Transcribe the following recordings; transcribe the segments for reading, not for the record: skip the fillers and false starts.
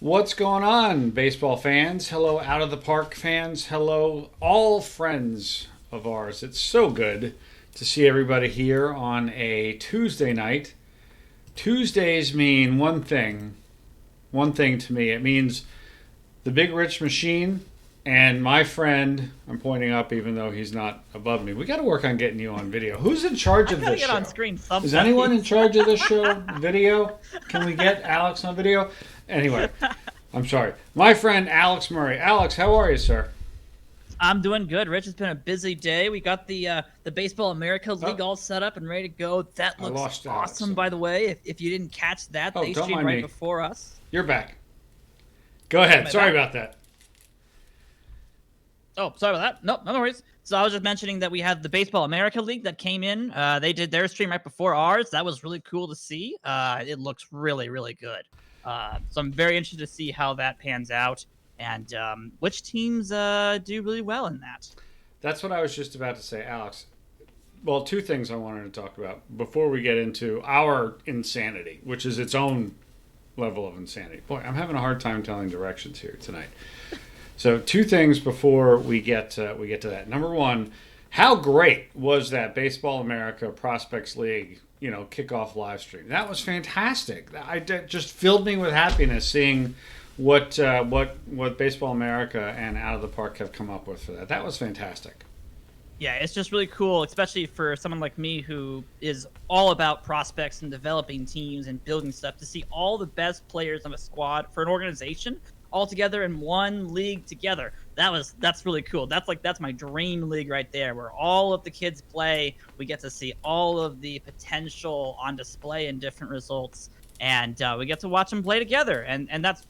What's going on, baseball fans? Hello, Out of the Park fans. Hello, all friends of ours. It's so good to see everybody here on a Tuesday night. Tuesdays mean one thing to me. It means the Big Rich Machine and my friend. I'm pointing up even though he's not above me. We got to work on getting you on video. Who's in charge of I gotta this get show? on screen sometime. Is anyone in charge of this show? Video? Can we get Alex on video? Anyway, I'm sorry. My friend Alex Murray. Alex, how are you, sir? I'm doing good, Rich. It's been a busy day. We got the Baseball America League all set up and ready to go. That I looks lost awesome, Alex. by the way. If you didn't catch that, Oh, they don't streamed mind right me. before us. You're back. Go ahead. Am I Sorry back? about that. Oh, sorry about that. Nope, no worries. So I was just mentioning that we had the Baseball America League that came in. They did their stream right before ours. That was really cool to see. It looks really, really good. So I'm very interested to see how that pans out and which teams do really well in that. That's what I was just about to say, Alex. Well, two things I wanted to talk about before we get into our insanity, which is its own level of insanity. Boy, I'm having a hard time telling directions here tonight. So, two things before we get to that. Number one, how great was that Baseball America Prospects League, kickoff live stream? That was fantastic. Just filled me with happiness seeing what Baseball America and Out of the Park have come up with for that. That was fantastic. Yeah, it's just really cool, especially for someone like me who is all about prospects and developing teams and building stuff, to see all the best players of a squad for an organization all together in one league together. That's really cool. That's my dream league right there, where all of the kids play. We get to see all of the potential on display in different results, and we get to watch them play together, and that's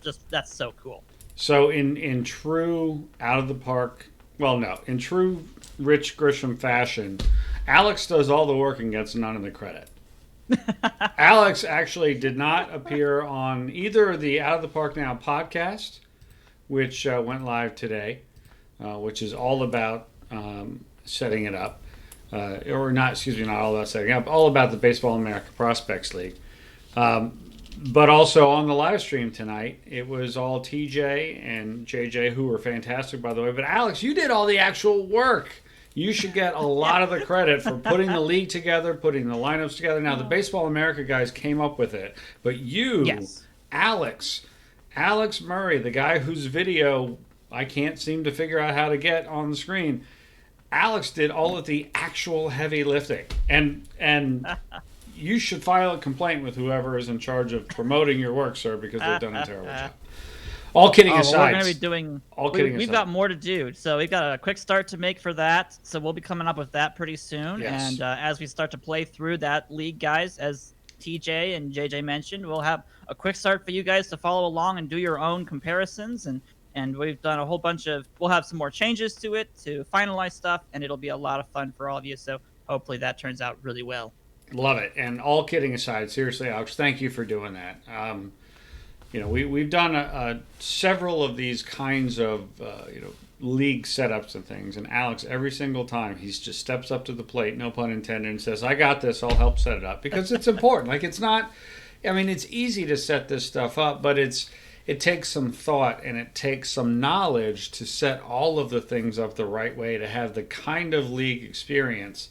so cool. So in true Out of the Park, well, no, in true Rich Grisham fashion, Alex does all the work and gets none of the credit. Alex actually did not appear on either the Out of the Park Now podcast, which went live today, which is all about setting it up, or not, excuse me, not all about setting up, all about the Baseball America Prospects League. But also on the live stream tonight, it was all TJ and JJ, who were fantastic, by the way. But Alex, you did all the actual work. You should get a lot of the credit for putting the league together, putting the lineups together. Now, the Baseball America guys came up with it. But you, Yes. Alex Murray, the guy whose video I can't seem to figure out how to get on the screen, Alex did all of the actual heavy lifting. And you should file a complaint with whoever is in charge of promoting your work, sir, because they've done a terrible job. All kidding aside. Well, we're going to be doing. All kidding We've aside. got more to do, so we've got a quick start to make for that. So we'll be coming up with that pretty soon. Yes. And as we start to play through that league, guys, as TJ and JJ mentioned, we'll have a quick start for you guys to follow along and do your own comparisons. And we've done a whole bunch of. We'll have some more changes to it to finalize stuff, and it'll be a lot of fun for all of you. So hopefully that turns out really well. Love it. And all kidding aside, seriously, Alex, thank you for doing that. We've done several of these kinds of league setups and things, and Alex, every single time, he's just steps up to the plate, no pun intended, and says, "I got this. I'll help set it up," because it's important. Like, it's not. I mean, it's easy to set this stuff up, but it takes some thought and it takes some knowledge to set all of the things up the right way to have the kind of league experience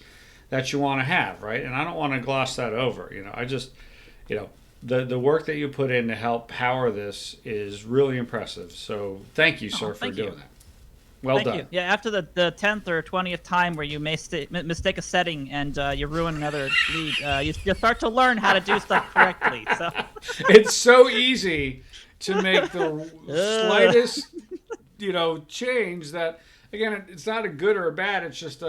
that you want to have, right? And I don't want to gloss that over. I just, the work that you put in to help power this is really impressive. So thank you, sir, for doing that. Well Thank done. you. Yeah, after the 10th or 20th time where you mistake a setting and you ruin another league, you start to learn how to do stuff correctly. So It's so easy to make the slightest, change that, again, it's not a good or a bad. It's just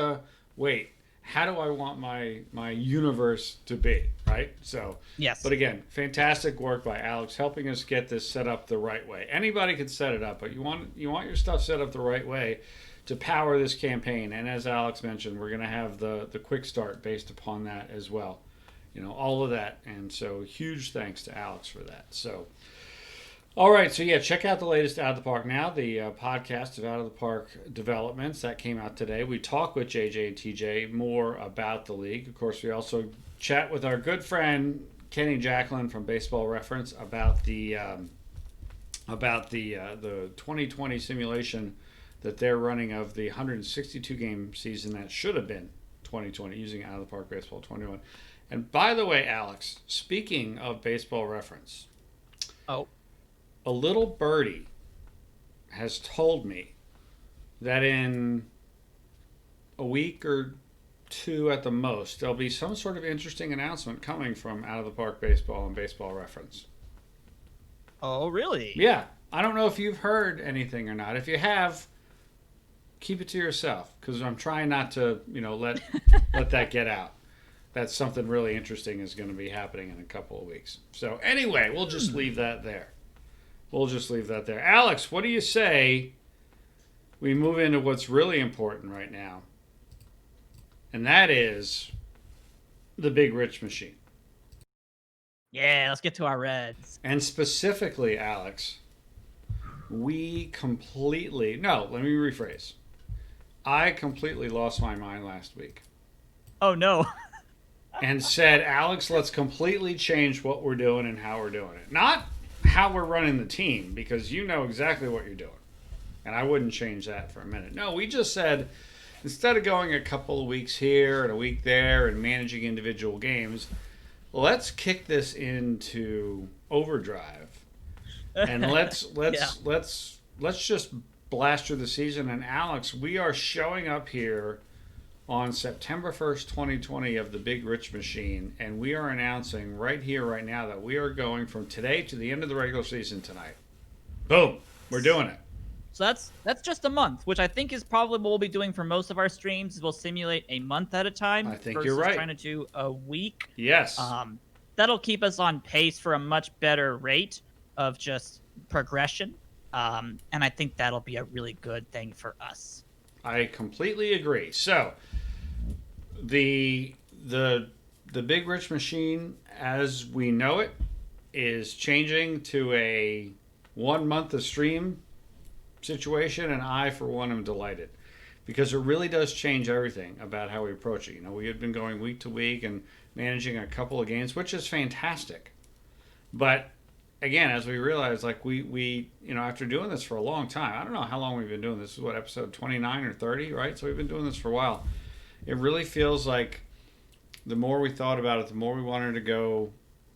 wait, how do I want my universe to be, right? So, yes. But again, fantastic work by Alex helping us get this set up the right way. Anybody can set it up, but you want your stuff set up the right way to power this campaign. And as Alex mentioned, we're going to have the quick start based upon that as well. All of that. And so huge thanks to Alex for that. So, all right, so yeah, check out the latest Out of the Park Now, the podcast of Out of the Park developments that came out today. We talk with JJ and TJ more about the league. Of course, we also chat with our good friend Kenny Jacqueline from Baseball Reference about the about the 2020 simulation that they're running of the 162 game season that should have been 2020 using Out of the Park Baseball 21. And by the way, Alex, speaking of Baseball Reference, Oh, a little birdie has told me that in a week or two at the most, there'll be some sort of interesting announcement coming from Out of the Park Baseball and Baseball Reference. oh, really? Yeah, I don't know if you've heard anything or not. If you have, keep it to yourself because I'm trying not to, let that get out. That something really interesting is going to be happening in a couple of weeks. So anyway, we'll just leave that there. Alex, what do you say we move into what's really important right now? And that is the Big Rich Machine. Yeah, let's get to our Reds. And specifically, Alex, let me rephrase. I completely lost my mind last week. Oh, no. And said, Alex, let's completely change what we're doing and how we're doing it. Not how we're running the team, because you know exactly what you're doing. And I wouldn't change that for a minute. No, we just said, instead of going a couple of weeks here and a week there and managing individual games, let's kick this into overdrive. And let's just blast through the season. And Alex, we are showing up here on September 1st, 2020 of the Big Rich Machine, and we are announcing right here, right now, that we are going from today to the end of the regular season tonight. Boom! We're doing it. So that's just a month, which I think is probably what we'll be doing for most of our streams. Is we'll simulate a month at a time. I think versus you're right. Trying to do a week. Yes. That'll keep us on pace for a much better rate of just progression, and I think that'll be a really good thing for us. I completely agree. So, the Big Rich Machine, as we know it, is changing to a 1 month of stream situation, and I, for one, am delighted because it really does change everything about how we approach it. We had been going week to week and managing a couple of games, which is fantastic. But again, as we realized, like we after doing this for a long time, I don't know how long we've been doing this. This is what, episode 29 or 30, right? So we've been doing this for a while. It really feels like the more we thought about it, the more we wanted to go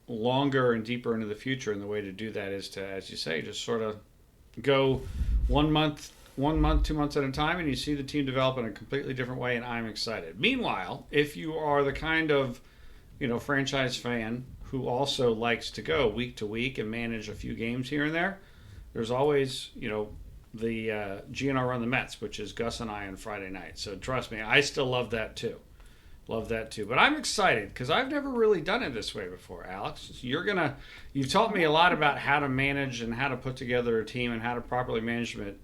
longer and deeper into the future. And the way to do that is to, as you say, just sort of go 1 month, 2 months at a time, and you see the team develop in a completely different way, and I'm excited. Meanwhile, if you are the kind of, franchise fan who also likes to go week to week and manage a few games here and there, there's always, the GNR Run the Mets, which is Gus and I on Friday night. So trust me, I still love that too. But I'm excited because I've never really done it this way before, Alex. You've taught me a lot about how to manage and how to put together a team and how to properly manage it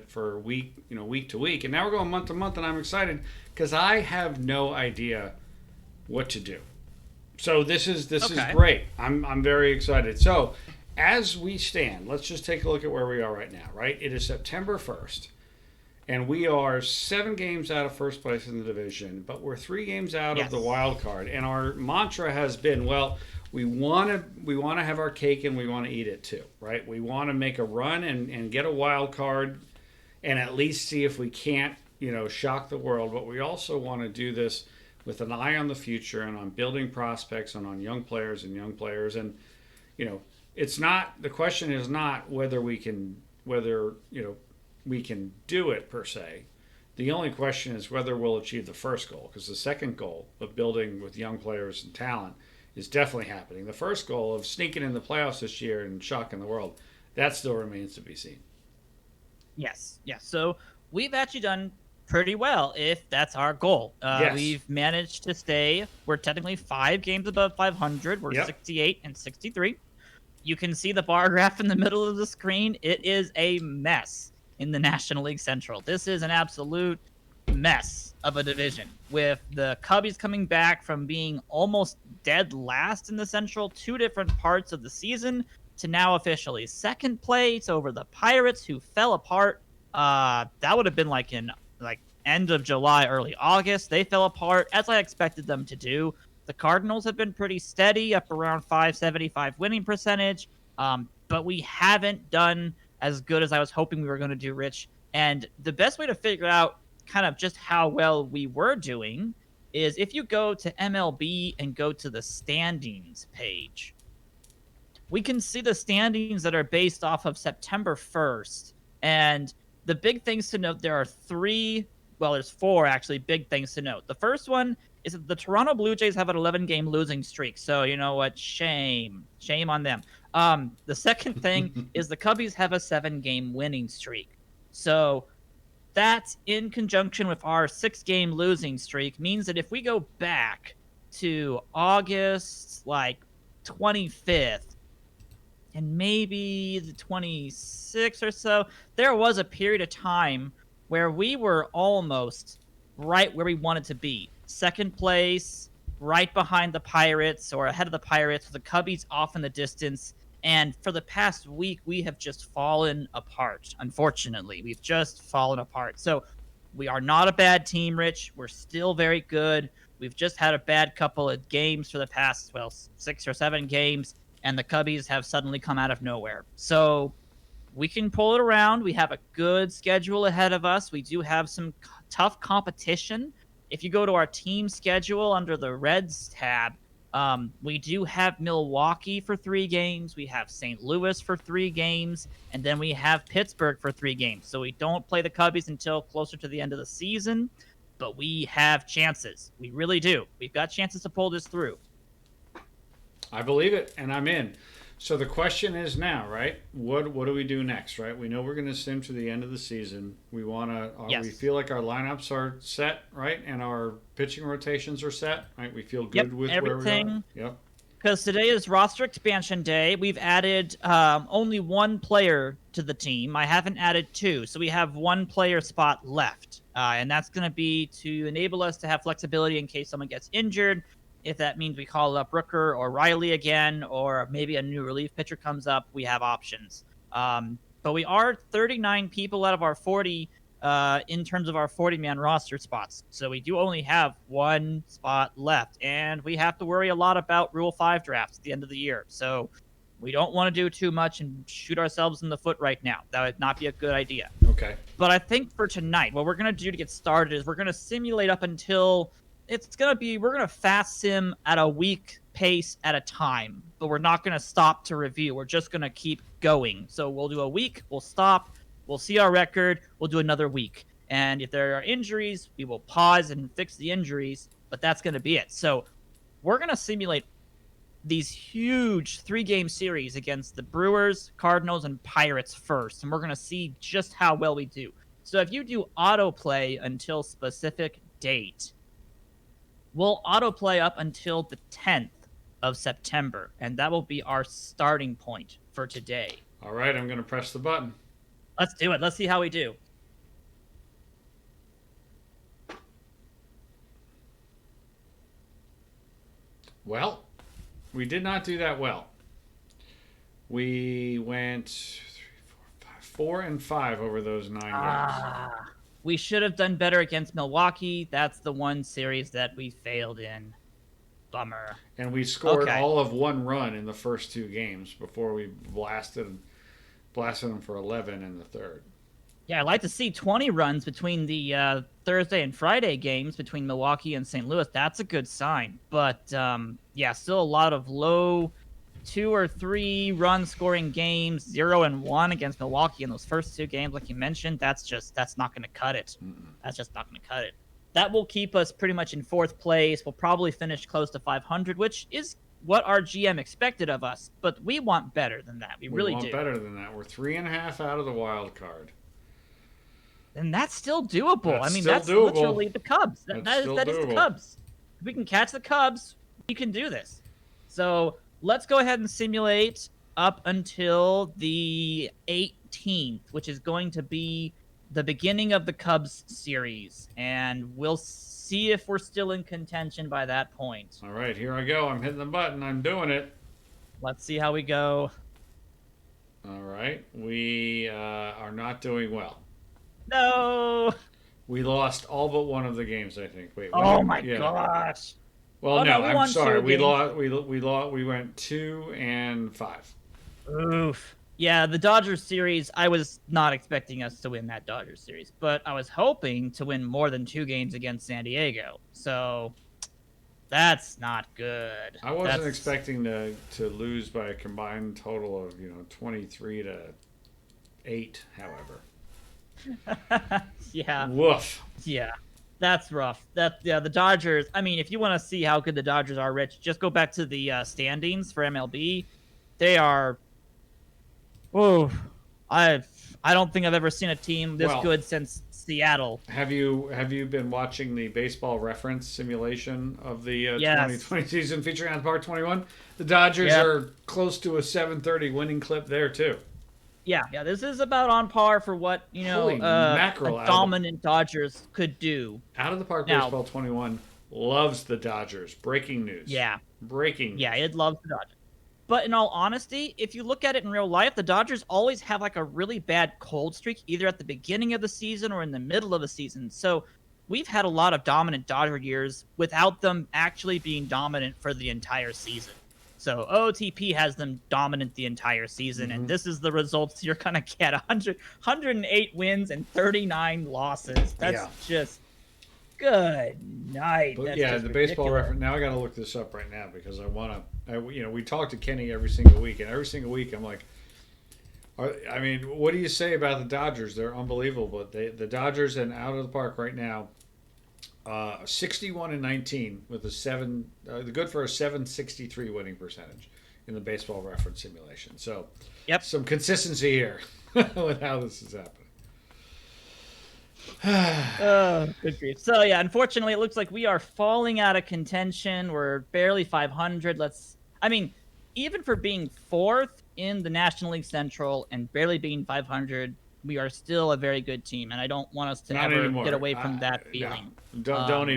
for week to week. And now we're going month to month, and I'm excited because I have no idea what to do. So this is great. I'm very excited. So as we stand, let's just take a look at where we are right now, right? It is September 1st, and we are 7 games out of first place in the division, but we're 3 games out of the wild card. And our mantra has been, we want to have our cake and we want to eat it too, right? We want to make a run and get a wild card and at least see if we can't, shock the world. But we also want to do this with an eye on the future and on building prospects and on young players. And, it's not, the question is not whether we can do it per se. The only question is whether we'll achieve the first goal, because the second goal of building with young players and talent is definitely happening. The first goal of sneaking in the playoffs this year and shocking the world, that still remains to be seen. Yes. So we've actually done pretty well if that's our goal. Yes. We've managed to stay, we're technically 5 games above 500. We're 68 and 63. You can see the bar graph in the middle of the screen. It is a mess in the National League Central. This is an absolute mess of a division, with the Cubbies coming back from being almost dead last in the Central 2 different parts of the season to now officially second place over the Pirates, who fell apart. That would have been in end of July, early August. They fell apart, as I expected them to do. The Cardinals have been pretty steady, up around 575 winning percentage. but we haven't done as good as I was hoping we were going to do, Rich. And the best way to figure out kind of just how well we were doing is if you go to MLB and go to the standings page, we can see the standings that are based off of September 1st. And the big things to note, there are there's four actually big things to note. The first one is that the Toronto Blue Jays have an 11-game losing streak. So you know what? Shame on them. The second thing is the Cubbies have a 7-game winning streak. So that, in conjunction with our 6-game losing streak, means that if we go back to August 25th and maybe the 26th or so, there was a period of time where we were almost right where we wanted to be. Second place, right behind the Pirates, or ahead of the Pirates, with the Cubbies off in the distance. And for the past week, we have just fallen apart. Unfortunately, we've just fallen apart. So we are not a bad team, Rich. We're still very good. We've just had a bad couple of games for the past, 6 or 7 games, and the Cubbies have suddenly come out of nowhere. So we can pull it around. We have a good schedule ahead of us. We do have some tough competition. If you go to our team schedule under the Reds tab, we do have Milwaukee for 3 games. We have St. Louis for 3 games. And then we have Pittsburgh for 3 games. So we don't play the Cubbies until closer to the end of the season. But we have chances. We really do. We've got chances to pull this through. I believe it, and I'm in. So the question is now, right? What do we do next, right? We know we're going to sim to the end of the season. We want to. Yes. We feel like our lineups are set, right, and our pitching rotations are set, right? We feel good with everything. Where we are. Yep. Because today is roster expansion day. We've added only 1 player to the team. I haven't added 2, so we have 1 player spot left, and that's going to be to enable us to have flexibility in case someone gets injured. If that means we call up Rooker or Riley again, or maybe a new relief pitcher comes up, we have options. But we are 39 people out of our 40 in terms of our 40-man roster spots. So we do only have 1 spot left, and we have to worry a lot about Rule 5 drafts at the end of the year. So we don't want to do too much and shoot ourselves in the foot right now. That would not be a good idea. Okay. But I think for tonight, what we're going to do to get started is we're going to simulate up until... we're going to fast sim at a week pace at a time, but we're not going to stop to review. We're just going to keep going. So we'll do a week, we'll stop, we'll see our record, we'll do another week. And if there are injuries, we will pause and fix the injuries, but that's going to be it. So we're going to simulate these huge 3-game series against the Brewers, Cardinals, and Pirates first, and we're going to see just how well we do. So if you do autoplay until specific date, we'll autoplay up until the 10th of September, and that will be our starting point for today. All right, I'm going to press the button. Let's do it. Let's see how we do. Well, we did not do that well. We went 4-5 over those 9 games. We should have done better against Milwaukee. That's the one series that we failed in. Bummer. And we scored all of 1 run in the first 2 games before we blasted them for 11 in the third. Yeah, I'd like to see 20 runs between the Thursday and Friday games between Milwaukee and St. Louis. That's a good sign. But, still a lot of low 2 or 3 run scoring games, 0 and 1 against Milwaukee in those first 2 games, like you mentioned. That's not going to cut it. That's just not going to cut it. That will keep us pretty much in 4th place. We'll probably finish close to 500, which is what our GM expected of us. But we want better than that. We really do. We want better than that. We're 3.5 out of the wild card. And that's still doable. That's doable. Literally the Cubs. That is the Cubs. If we can catch the Cubs, we can do this. So let's go ahead and simulate up until the 18th, which is going to be the beginning of the Cubs series. And we'll see if we're still in contention by that point. All right, here I go. I'm hitting the button. I'm doing it. Let's see how we go. All right. We are not doing well. No. We lost all but one of the games, I think. Wait. Oh my gosh. Well, no, I'm sorry. We games. went 2-5. Oof. Yeah, the Dodgers series, I was not expecting us to win that Dodgers series, but I was hoping to win more than 2 games against San Diego. So that's not good. I wasn't That's expecting to lose by a combined total of 23-8. However, yeah, woof. yeah. That's rough. The Dodgers. I mean, if you want to see how good the Dodgers are, Rich, just go back to the standings for MLB. They are. Oh, I don't think I've ever seen a team this Well, good since Seattle. have you been watching the baseball reference simulation of the Yes. 2020 season featuring on Park 21? The Dodgers Yep. are close to a 730 winning clip there too. Yeah. This is about on par for what Holy a mackerel! dominant Dodgers could do. Out of the Park Now, Baseball 21 loves the Dodgers. Breaking news. yeah, Breaking yeah, news. it loves the Dodgers. But in all honesty, if you look at it in real life, the Dodgers always have like a really bad cold streak, either at the beginning of the season or in the middle of the season. So we've had a lot of dominant Dodger years without them actually being dominant for the entire season. So OOTP has them dominant the entire season, and this is the results you're going to get 108 wins and 39 losses. That's Yeah. just good night. But That's yeah, just the baseball ridiculous. reference. Now I got to look this up right now because I want to. We talk to Kenny every single week, and every single week I'm like, I mean, what do you say about the Dodgers? They're unbelievable, but the Dodgers and out of the park right now. 61-19 with a seven. They're good for a 763 winning percentage in the baseball reference simulation. So, Yep. some consistency here with how this is happening. Oh, good grief. So yeah, unfortunately, it looks like we are falling out of contention. We're barely 500. I mean, even for being fourth in the National League Central and barely being 500, we are still a very good team, and I don't want us to Not ever anymore. get away from that No. feeling. Don't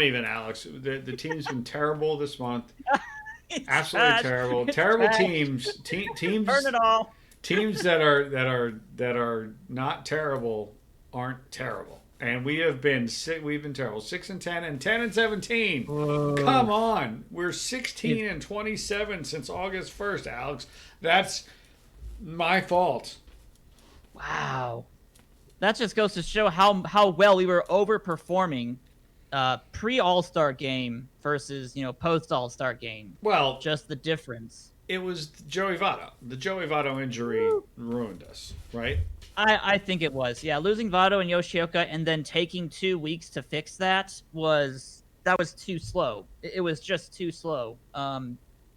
even, Alex. The team's been terrible this month. It's Absolutely trash. terrible. It's Terrible trash. teams. Burn it all. Teams that are not terrible aren't terrible. And we've been terrible. 6-10 and 10-17. Whoa. Come on. We're 16-27 since August 1st, Alex. That's my fault. Wow. That just goes to show how well we were overperforming pre All-Star game versus, post All-Star game. Well, Just the difference. it was Joey Votto. The Joey Votto injury ruined us, right? I think it was. Yeah, losing Votto and Yoshioka and then taking 2 weeks to fix that was too slow. It was just too slow.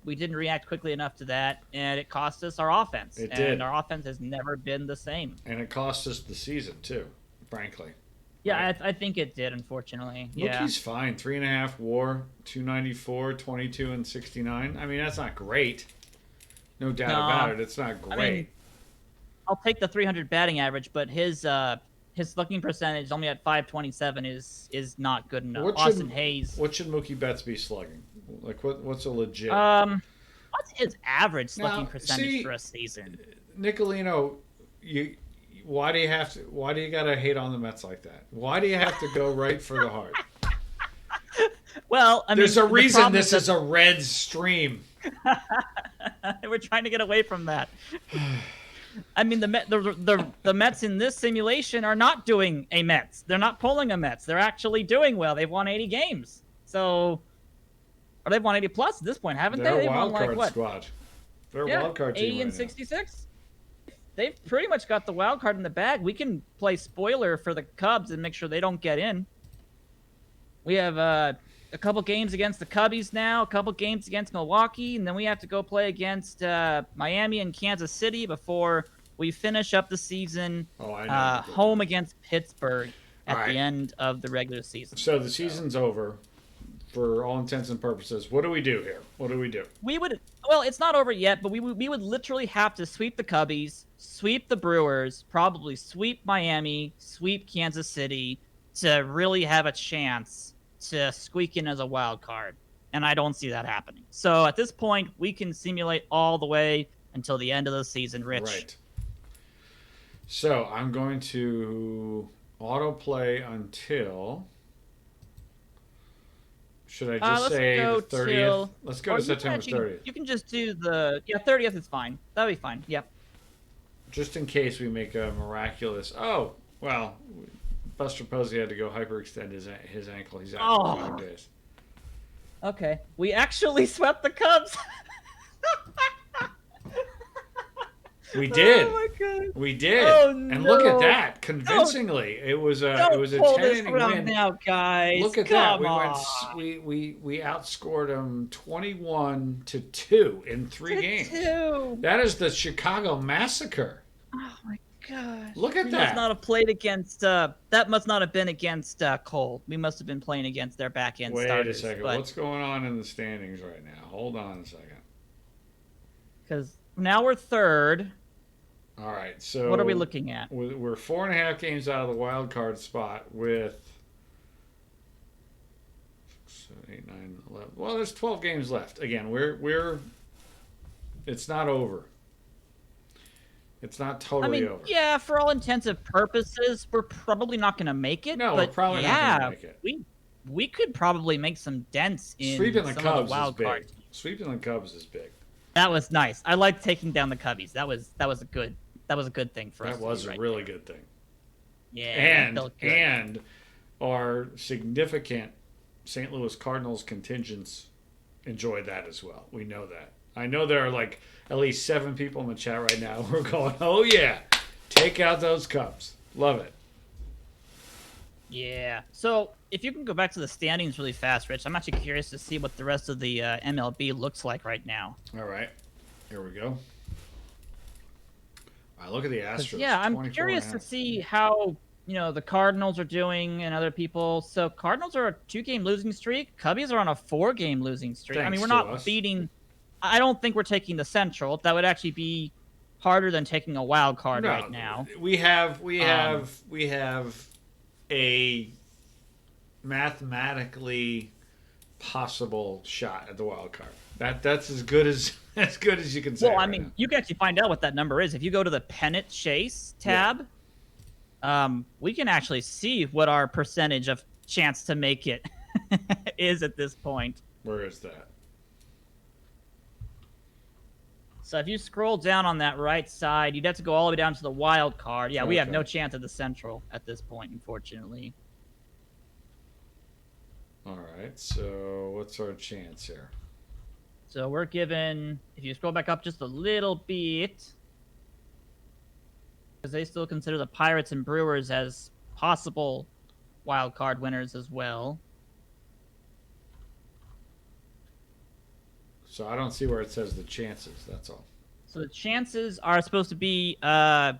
We didn't react quickly enough to that, and it cost us our offense. It and did. Our offense has never been the same. And it cost us the season, too, frankly. Yeah, Right. I think it did, unfortunately. Yeah. Mookie's fine. 3.5 WAR, 294, 22 and 69. I mean, that's not great. No doubt No. about it. It's not great. I mean, I'll take the 300 batting average, but his slugging percentage only at 527 is not good enough. Austin Hayes. What should Mookie Betts be slugging? Like what's a legit? What's his average slugging Now, percentage see, for a season? Nicolino, why do you gotta hate on the Mets like that? Why do you have to go right for the heart? Well, I mean, There's a the reason problem this is a red stream. We're trying to get away from that. I mean, the Mets in this simulation are not doing a Mets. They're not pulling a Mets. They're actually doing well. They've won 80 games. So, or they've won 80 plus at this point, haven't They're they? a They've won wild like card what? squad. They're a Yeah, wild card team 80 and right now. 66. They've pretty much got the wild card in the bag. We can play spoiler for the Cubs and make sure they don't get in. We have a couple games against the Cubbies now, a couple games against Milwaukee, and then we have to go play against Miami and Kansas City before we finish up the season Oh, I know. home against Pittsburgh at All right. the end of the regular season. So the season's over for all intents and purposes. What do we do here? What do we do? Well, it's not over yet, but we would literally have to sweep the Cubbies, sweep the Brewers, probably sweep Miami, sweep Kansas City to really have a chance to squeak in as a wild card. And I don't see that happening. So at this point, we can simulate all the way until the end of the season, Rich. Right. So I'm going to autoplay until. Should I just Let's say go the 30th? till- Let's go or to you can September actually- 30th. You can just do the 30th is fine. That'll be fine. Yep. just in case we make a miraculous. Oh well, Buster Posey had to go hyperextend his ankle. He's out for 5 days. Okay, we actually swept the Cubs. We did. Oh my god. We did. Oh, and look at no. that. Convincingly. It was a 10-inning win. Now, guys. Look at Come that. on. We outscored them 21-2 in 3 games. 2. That is the Chicago Massacre. Oh my gosh. Look at we that. Must not have played against that must not have been against Cole. We must have been playing against their back end starters. Wait a second. What's going on in the standings right now? Hold on a second. Because now we're third. All right, so what are we looking at? We're 4.5 games out of the wild card spot with 6, 7, 8, 9, 11. Well, there's 12 games left. Again, we're it's not over. It's not totally over. Yeah, for all intents purposes, we're probably not going to make it. No, but we're probably not going to make it. We could probably make some dents in sweeping the some Cubs of the wild is big. cards. Sweeping the Cubs is big. That was nice. I liked taking down the Cubbies. That was a good thing for us. That was a really good thing. Yeah, and our significant St. Louis Cardinals contingents enjoyed that as well. We know that. I know there are like at least 7 people in the chat right now who are going, "Oh yeah, take out those Cubs." Love it. Yeah. So if you can go back to the standings really fast, Rich, I'm actually curious to see what the rest of the MLB looks like right now. All right. Here we go. All right, look at the Astros. Yeah, I'm curious to see how the Cardinals are doing and other people. So Cardinals are a 2-game losing streak. Cubbies are on a 4-game losing streak. Thanks I mean, we're to not us. beating. I don't think we're taking the Central. That would actually be harder than taking a wild card right now. We have a mathematically possible shot at the wild card. That's as good as you can say. Well, right I mean, now. you can actually find out what that number is if you go to the pennant chase tab. Yeah. We can actually see what our percentage of chance to make it is at this point. Where is that? So if you scroll down on that right side, you'd have to go all the way down to the wild card. Yeah, we have no chance at the Central at this point, unfortunately. All right, so what's our chance here? So we're given, if you scroll back up just a little bit, because they still consider the Pirates and Brewers as possible wild card winners as well. So I don't see where it says the chances. That's all. So the chances are supposed to be, if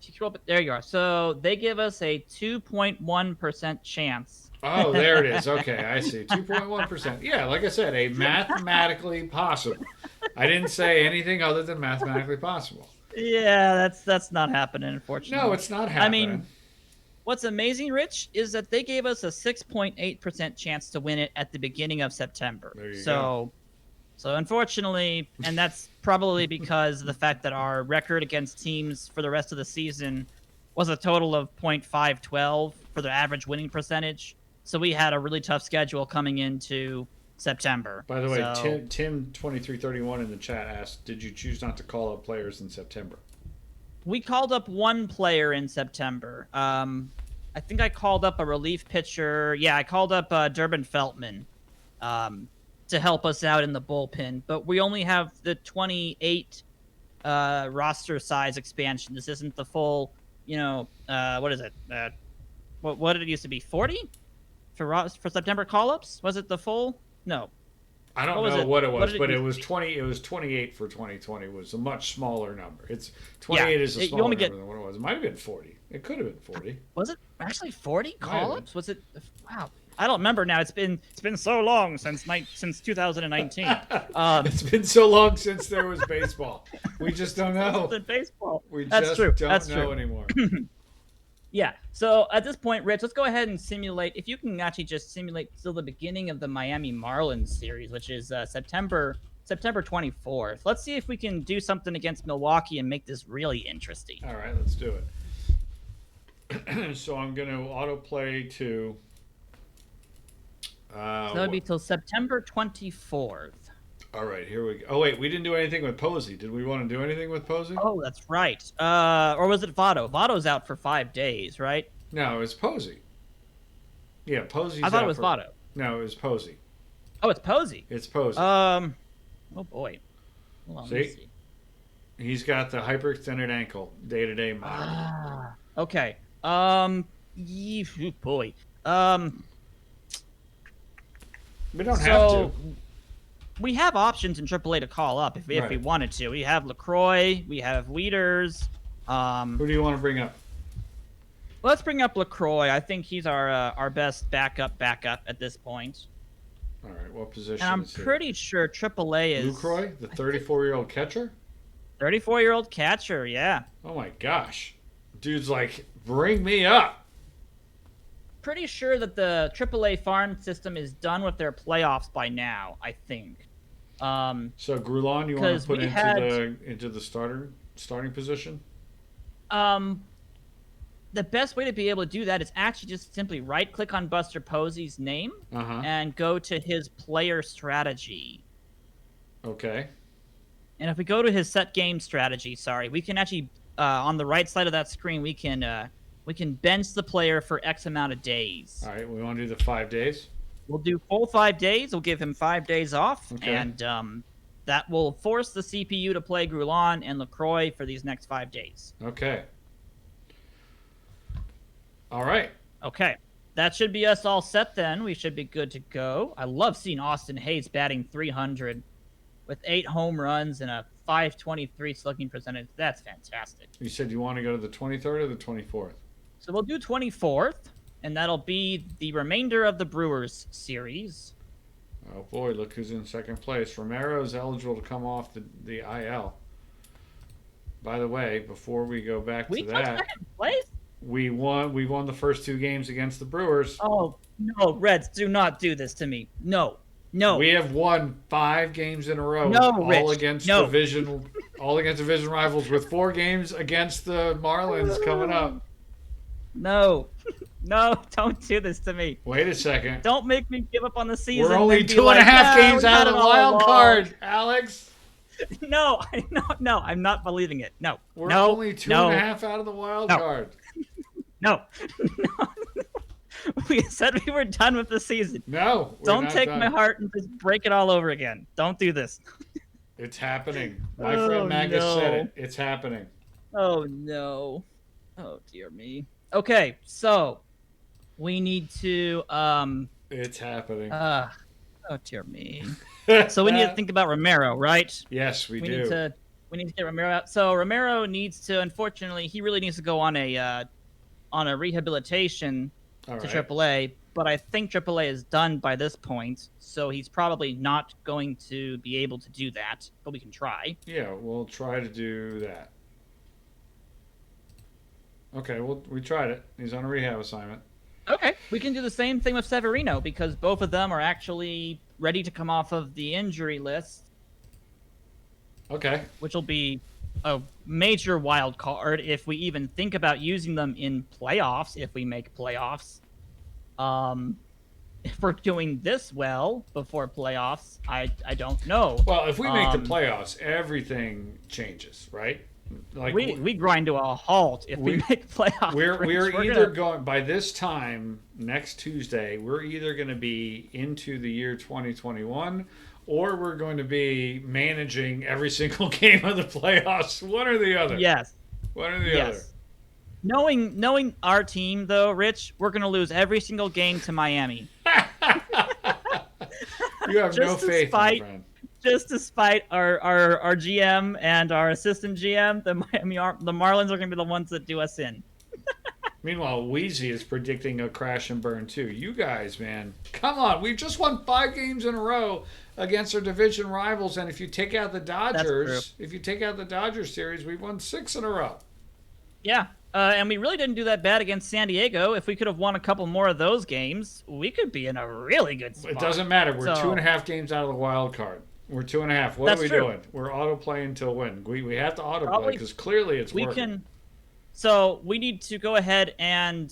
you scroll up, there you are. So they give us a 2.1% chance. Oh, there it is. Okay, I see. 2.1%. Yeah, like I said, a mathematically possible. I didn't say anything other than mathematically possible. Yeah, that's not happening, unfortunately. No, it's not happening. I mean, what's amazing, Rich, is that they gave us a 6.8% chance to win it at the beginning of September. There you go. So unfortunately, and that's probably because of the fact that our record against teams for the rest of the season was a total of .512 for the average winning percentage. So we had a really tough schedule coming into September. By the way, Tim 2331 in the chat asked, "Did you choose not to call up players in September?" We called up one player in September. I think I called up a relief pitcher. Yeah, I called up Durbin Feltman to help us out in the bullpen. But we only have the 28 roster size expansion. This isn't the full, what is it? What did it used to be? 40 for September call-ups? Was it the full? No. I don't know what it was, but it was 20. It was 28 for 2020. Was a much smaller number. It's 28 is a smaller number than what it was. It might have been 40. It could have been 40. Was it actually 40 call-ups? Was it? Wow. I don't remember now. It's been so long since 2019. It's been so long since there was baseball. We just don't know. Baseball. That's true. Don't know anymore. Yeah. So at this point, Rich, let's go ahead and simulate. If you can actually just simulate till the beginning of the Miami Marlins series, which is September 24th. Let's see if we can do something against Milwaukee and make this really interesting. All right, let's do it. So I'm going to autoplay to... so that would be till September 24th. All right, here we go. Oh wait, we didn't do anything with Posey. Did we want to do anything with Posey? Oh, that's right. Or was it Votto? Votto's out for 5 days, right? No, it was Posey. Yeah, Posey's I thought out it was for... Votto. No, it was Posey. Oh, it's Posey. It's Posey. Oh boy. Hold on, let me see. He's got the hyperextended ankle day-to-day model. Okay. Boy. We don't have to. We have options in AAA to call up if we wanted to. We have LaCroix. We have Wieters. Who do you want to bring up? Let's bring up LaCroix. I think he's our best backup at this point. All right, what position And I'm is he? pretty sure AAA is... LaCroix, the 34-year-old catcher? 34-year-old catcher, yeah. Oh my gosh. Dude's like, bring me up. Pretty sure that the AAA farm system is done with their playoffs by now, I think. So Grulon, you want to put into the starting position? The best way to be able to do that is actually just simply right-click on Buster Posey's name and go to his player strategy. Okay. And if we go to his set game strategy, we can actually on the right side of that screen we can bench the player for X amount of days. All right, we want to do the 5 days. We'll do full 5 days. We'll give him 5 days off, and that will force the CPU to play Grulon and LaCroix for these next 5 days. Okay. All right. Okay. That should be us all set then. We should be good to go. I love seeing Austin Hayes batting 300 with 8 home runs and a 523 slugging percentage. That's fantastic. You said you want to go to the 23rd or the 24th? So we'll do 24th, and that'll be the remainder of the Brewers series. Oh boy, look who's in second place. Romero is eligible to come off the IL. By the way, before we go back to that, second place? We won the first 2 games against the Brewers. Oh, no, Reds, do not do this to me. No. We have won 5 games in a row. No, all Rich, against no. division rivals with 4 games against the Marlins coming up. No, don't do this to me. Wait a second. Don't make me give up on the season. We're only 2.5 games out of the wild card, Alex. No, I'm not believing it. No. We're only 2.5 out of the wild card. No. We said we were done with the season. No. Don't take my heart and just break it all over again. Don't do this. It's happening. My friend Magus said it. It's happening. Oh, no. Oh, dear me. Okay, so we need to... It's happening. Oh, dear me. So we need to think about Romero, right? Yes, we do. We need to get Romero out. So Romero needs to, unfortunately, he really needs to go on a rehabilitation to AAA. But I think AAA is done by this point, so he's probably not going to be able to do that. But we can try. Yeah, we'll try to do that. Okay, well, we tried it. He's on a rehab assignment. Okay, we can do the same thing with Severino because both of them are actually ready to come off of the injury list. Okay. Which will be a major wild card if we even think about using them in playoffs, if we make playoffs. If we're doing this well before playoffs, I don't know. Well, if we make the playoffs, everything changes, right? Like we grind to a halt if we make playoffs. We're either going by this time next Tuesday. We're either going to be into the year 2021, or we're going to be managing every single game of the playoffs. One or the other. Yes. One or the other. Knowing our team, though, Rich, we're going to lose every single game to Miami. You have no faith, my friend. Just despite our GM and our assistant GM, the Marlins are going to be the ones that do us in. Meanwhile, Wheezy is predicting a crash and burn too. You guys, man, come on! We've just won 5 games in a row against our division rivals, and if you take out the Dodgers, series, we've won 6 in a row. Yeah, and we really didn't do that bad against San Diego. If we could have won a couple more of those games, we could be in a really good spot. It doesn't matter. We're 2.5 games out of the wild card. We're 2.5. What are we doing? We're auto-playing till when? We have to auto-play because clearly it's working. So we need to go ahead and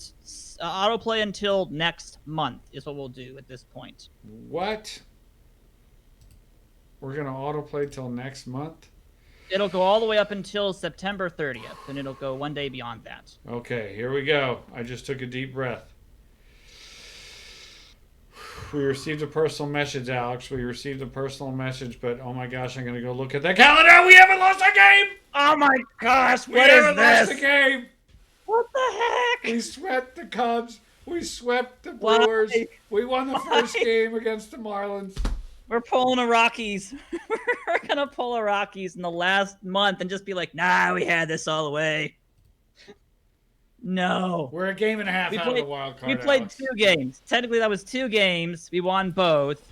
autoplay until next month is what we'll do at this point. What? We're gonna autoplay till next month. It'll go all the way up until September 30th, and it'll go one day beyond that. Okay, here we go. I just took a deep breath. We received a personal message, Alex. We received a personal message, but oh my gosh, I'm gonna go look at the calendar. We haven't lost a game. Oh my gosh, We haven't lost a game. What the heck? We swept the Cubs. We swept the Why? Brewers. We won the first Why? game against the Marlins. We're pulling a Rockies. We're gonna pull a Rockies in the last month and just be like, nah, we had this all the way. No. We're a game and a half out of the wild card. We played Alex. 2 games. Technically, that was 2 games. We won both,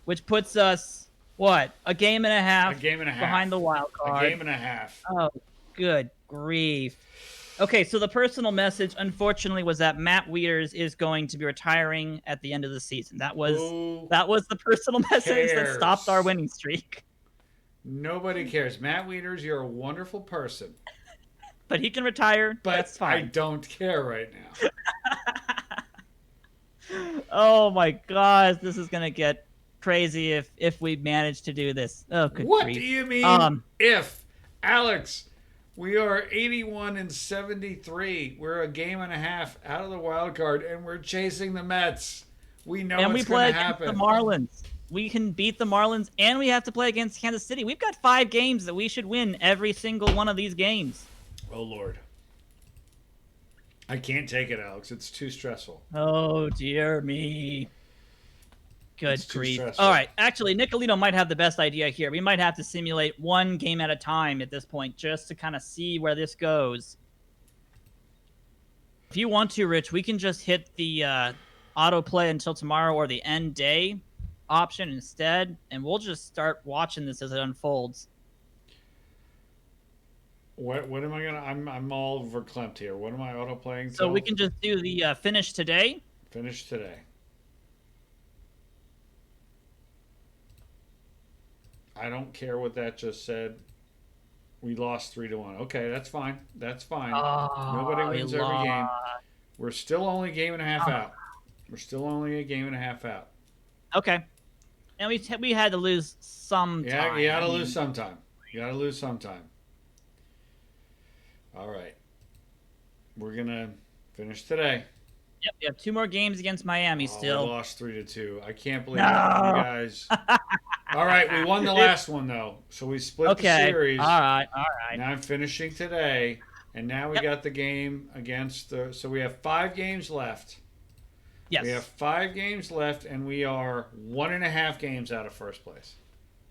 which puts us, what, a game and a half, behind the wild card. A game and a half. Oh, good grief. Okay, so the personal message, unfortunately, was that Matt Wieters is going to be retiring at the end of the season. That was the personal message that stopped our winning streak. Nobody cares. Matt Wieters, you're a wonderful person. But he can retire. But that's fine. I don't care right now. Oh my gosh, this is gonna get crazy if we manage to do this. Oh, good What grief. do you mean if, Alex? We are 81-73. We're a game and a half out of the wild card, and we're chasing the Mets. We know and we it's play going to happen. against the Marlins. We can beat the Marlins, and we have to play against Kansas City. We've got 5 games that we should win every single one of these games. Oh, Lord. I can't take it, Alex. It's too stressful. Oh, dear me. Good grief. Stressful. All right. Actually, Nicolino might have the best idea here. We might have to simulate 1 game at a time at this point just to kind of see where this goes. If you want to, Rich, we can just hit the autoplay until tomorrow or the end day option instead, and we'll just start watching this as it unfolds. What am I gonna? I'm all verklempt here. What am I autoplaying? So we can just do the finish today. Finish today. I don't care what that just said. We lost 3-1. Okay, that's fine. That's fine. Oh, Nobody wins every game. We're still only a game and a half out. We're still only a game and a half out. Okay. And we had to lose some time. Yeah, you gotta lose sometime. You gotta lose sometime. All right. We're gonna finish today. Yep, we have 2 more games against Miami still. We lost 3-2. I can't believe it, you guys. All right, we won the last one though, so we split the series. All right. Now I'm finishing today, and now we got the game against the. So we have 5 games left. Yes. We have 5 games left, and we are 1.5 games out of first place.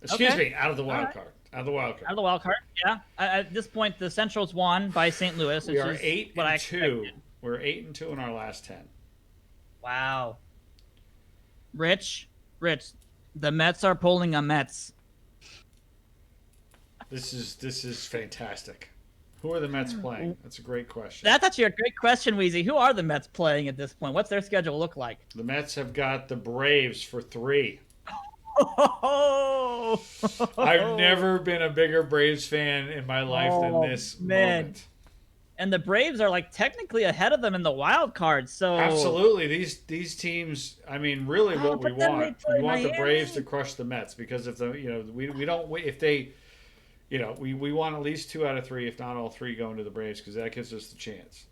Excuse me, out of the wild card. Out of the wild card. Out of the wild card. Yeah. At this point, the Central's won by St. Louis. We are which is 8-2. what I expected. We're 8-2 in our last 10. Wow. Rich, the Mets are pulling a Mets. This is fantastic. Who are the Mets playing? That's a great question. That's actually a great question, Weezy. Who are the Mets playing at this point? What's their schedule look like? The Mets have got the Braves for 3. Oh! I've never been a bigger Braves fan in my life than this moment. And the Braves are like technically ahead of them in the wild card. So absolutely, these teams. I mean, really, what we want the Braves to crush the Mets because if we don't if they, we want at least 2 out of 3, if not all 3, going to the Braves because that gives us the chance.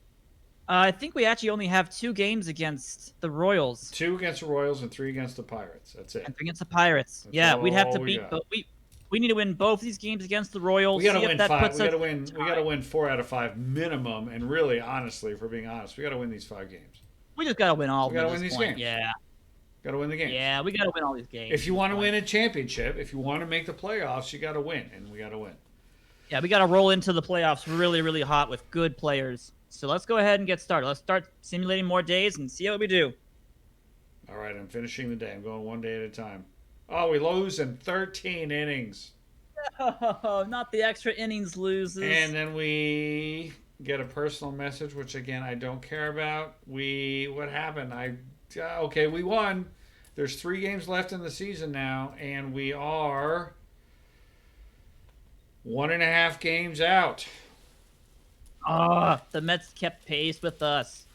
I think we actually only have 2 games against the Royals. 2 against the Royals and 3 against the Pirates. That's it. And 3 against the Pirates. That's we'd have to all beat. But we need to win both these games against the Royals. We got to win 5. We got to win 4 out of 5 minimum. And really, honestly, if we're being honest, we got to win these 5 games. We just got to win all. We got to win these games. Yeah. Got to win the games. Yeah, we got to win all these games. If you want to win a championship, if you want to make the playoffs, you got to win, and we got to win. Yeah, we got to roll into the playoffs really, really hot with good players. So let's go ahead and get started. Let's start simulating more days and see how we do. All right, I'm finishing the day. I'm going 1 day at a time. Oh, we lose in 13 innings. Oh, not the extra innings loses. And then we get a personal message, which again I don't care about. What happened? Okay, we won. There's 3 games left in the season now, and we are 1.5 games out. The Mets kept pace with us.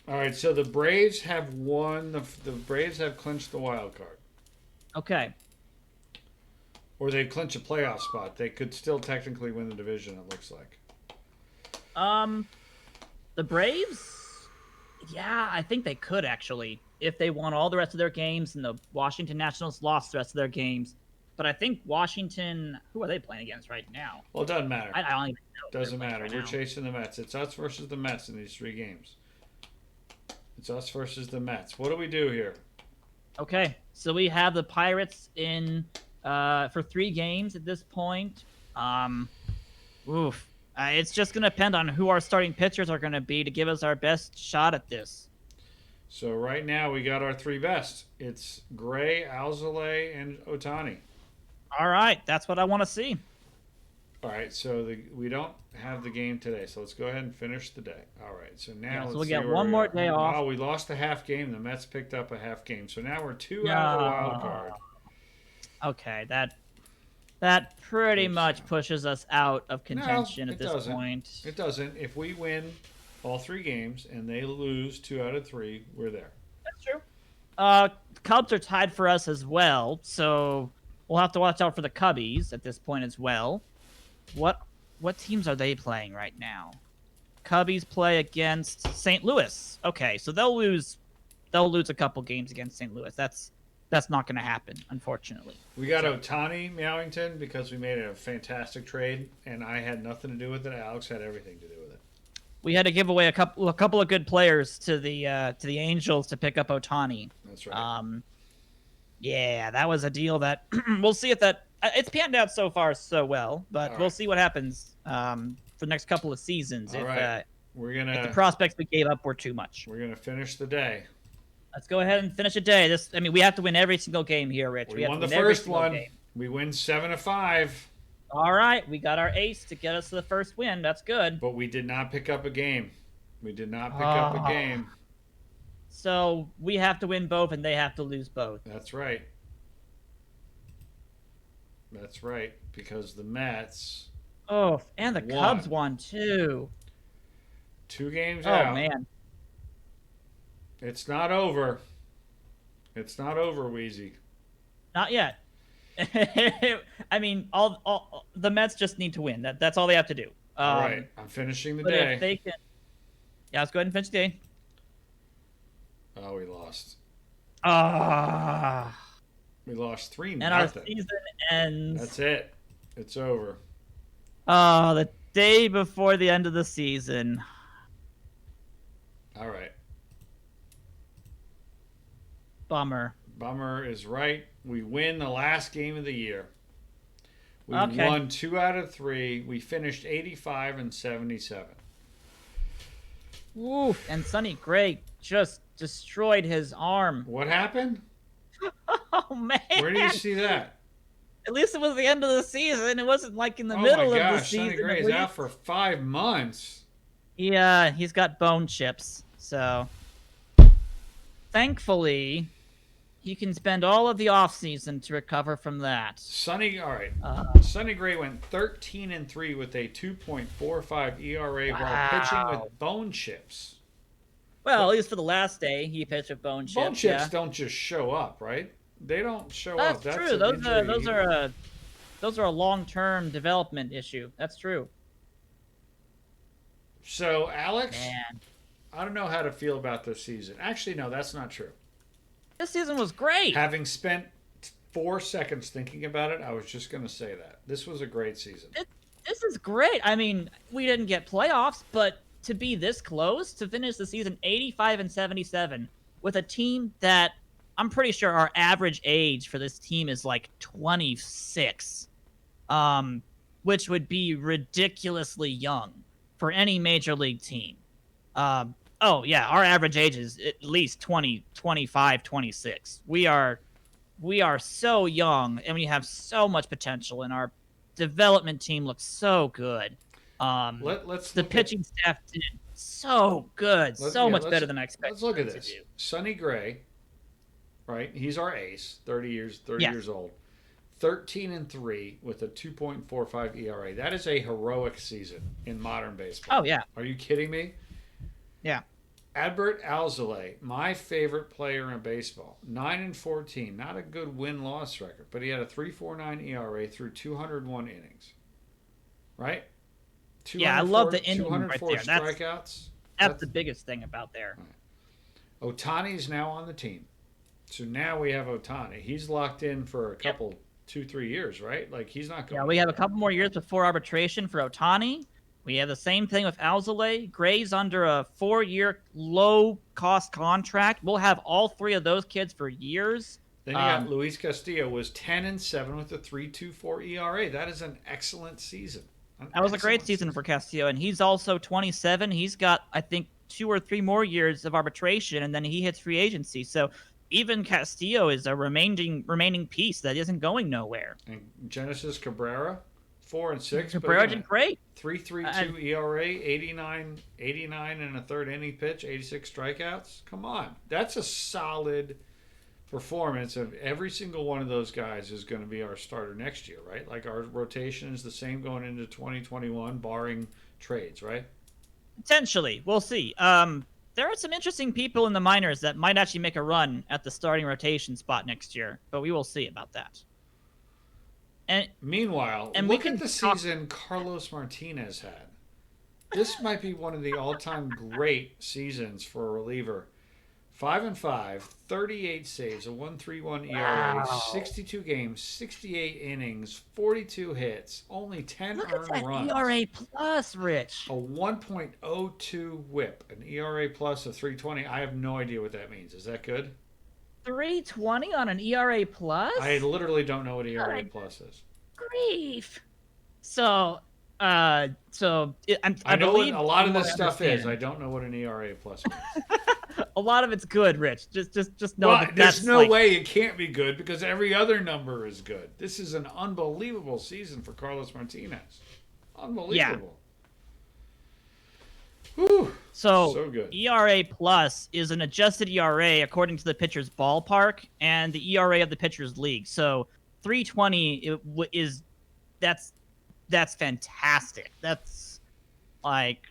All right, so the Braves have won. The Braves have clinched the wild card. Okay. Or they clinch a playoff spot. They could still technically win the division, it looks like. The Braves? Yeah, I think they could actually. If they won all the rest of their games and the Washington Nationals lost the rest of their games. But I think Washington, who are they playing against right now? Well, it doesn't matter. I don't even know. Doesn't matter. We're chasing the Mets. It's us versus the Mets in these 3 games. It's us versus the Mets. What do we do here? Okay, so we have the Pirates in for 3 games at this point. It's just going to depend on who our starting pitchers are going to be to give us our best shot at this. So right now we got our 3 best. It's Gray, Alzolay, and Ohtani. All right, that's what I want to see. All right, so we don't have the game today, so let's go ahead and finish the day. All right, so now so let's we see get where one more day off. Oh, we lost a half game. The Mets picked up a half game, so now we're 2 out of the wild card. Okay, that pretty much pushes us out of contention at this point. It doesn't. If we win all 3 games and they lose 2 out of 3, we're there. That's true. Cubs are tied for us as well, so we'll have to watch out for the Cubbies at this point as well. What teams are they playing right now? Cubbies play against St. Louis. Okay, so they'll lose a couple games against St. Louis. That's not going to happen, unfortunately. We got Ohtani Mowington because we made a fantastic trade, and I had nothing to do with it. Alex had everything to do with it. We had to give away a couple of good players to the Angels to pick up Ohtani. That's right. Yeah, that was a deal that we'll see if that it's panned out so far so well, but we'll see what happens for the next couple of seasons. All right. If the prospects we gave up were too much. We're gonna finish the day. Let's go ahead and finish a day. We have to win every single game here, Rich. We won the first one. We win 7-5. All right, we got our ace to get us to the first win. That's good. But we did not pick up a game. We did not pick up a game. So we have to win both, and they have to lose both. That's right. That's right, because the Mets. Oh, and the Cubs won too. 2 games out. Oh man. It's not over. It's not over, Wheezy. Not yet. I mean, all the Mets just need to win. That's all they have to do. All right, I'm finishing the day. If they can, let's go ahead and finish the day. Oh, we lost. We lost 3-0. And our season ends. That's it. It's over. The day before the end of the season. All right. Bummer is right. We win the last game of the year. We won 2 out of 3. We finished 85-77. Woo! And Sonny Gray just destroyed his arm. What happened? Oh man! Where do you see that? At least it was the end of the season. It wasn't like in the middle of the season. Sonny Gray's out for 5 months. Yeah, he's got bone chips. So, thankfully, he can spend all of the offseason to recover from that. Sonny Gray went 13-3 with a 2.45 ERA while pitching with bone chips. Well, at least for the last day, he pitched with bone chips. Bone chips don't just show up, right? They don't show up. That's true. Those are a long-term development issue. That's true. So, Alex, I don't know how to feel about this season. Actually, no, that's not true. This season was great. Having spent 4 seconds thinking about it, I was just going to say that. This was a great season. This is great. I mean, we didn't get playoffs, but to be this close, to finish the season 85-77 with a team that I'm pretty sure our average age for this team is like 26, which would be ridiculously young for any major league team. Our average age is at least 20, 25, 26. We are so young, and we have so much potential, and our development team looks so good. The pitching staff did so good, much better than I expected. Let's look at this. Sonny Gray, right? He's our ace, 30 years old. 13-3 with a 2.45 ERA. That is a heroic season in modern baseball. Oh yeah. Are you kidding me? Yeah. Adbert Alzolay, my favorite player in baseball, 9-14, not a good win-loss record, but he had a 3.49 ERA through 201 innings. Right? Yeah, I love 204, the inning right 204 there. strikeouts. That's the biggest thing about there. Otani's now on the team. So now we have Otani. He's locked in for a couple, 2-3 years, right? Like he's not going. Yeah, we have a couple more years before arbitration for Otani. We have the same thing with Alzolay. Gray's under a 4-year low-cost contract. We'll have all three of those kids for years. Then you got Luis Castillo was 10-7 with a 3.24 ERA. That is an excellent season. That was a great season for Castillo, and he's also 27. He's got, I think, 2 or 3 more years of arbitration, and then he hits free agency. So even Castillo is a remaining piece that isn't going nowhere. And Genesis Cabrera, 4-6. Cabrera did great. 3.32 ERA, 89 and a third inning pitch, 86 strikeouts. Come on, that's a solid performance of every single one of those guys is going to be our starter next year, right? Like our rotation is the same going into 2021, barring trades, right? Potentially, we'll see. There are some interesting people in the minors that might actually make a run at the starting rotation spot next year, but we will see about that. And meanwhile, look at the season Carlos Martinez had. This might be one of the all-time great seasons for a reliever. 5-5, 38 saves, a 1.31 ERA, 62 games, 68 innings, 42 hits, only 10 earned runs. ERA plus, Rich. A 1.02 whip, an ERA plus of 3.20. I have no idea what that means. Is that good? 3.20 on an ERA plus? I literally don't know what ERA plus is. Grief. So I know what a lot of this stuff is. I don't know what an ERA plus means. A lot of it's good, Rich. Just know that there's no way it can't be good because every other number is good. This is an unbelievable season for Carlos Martinez. Unbelievable. Yeah. Whew. So good. ERA plus is an adjusted ERA according to the pitcher's ballpark and the ERA of the pitcher's league. So 3.20 that's fantastic. That's like.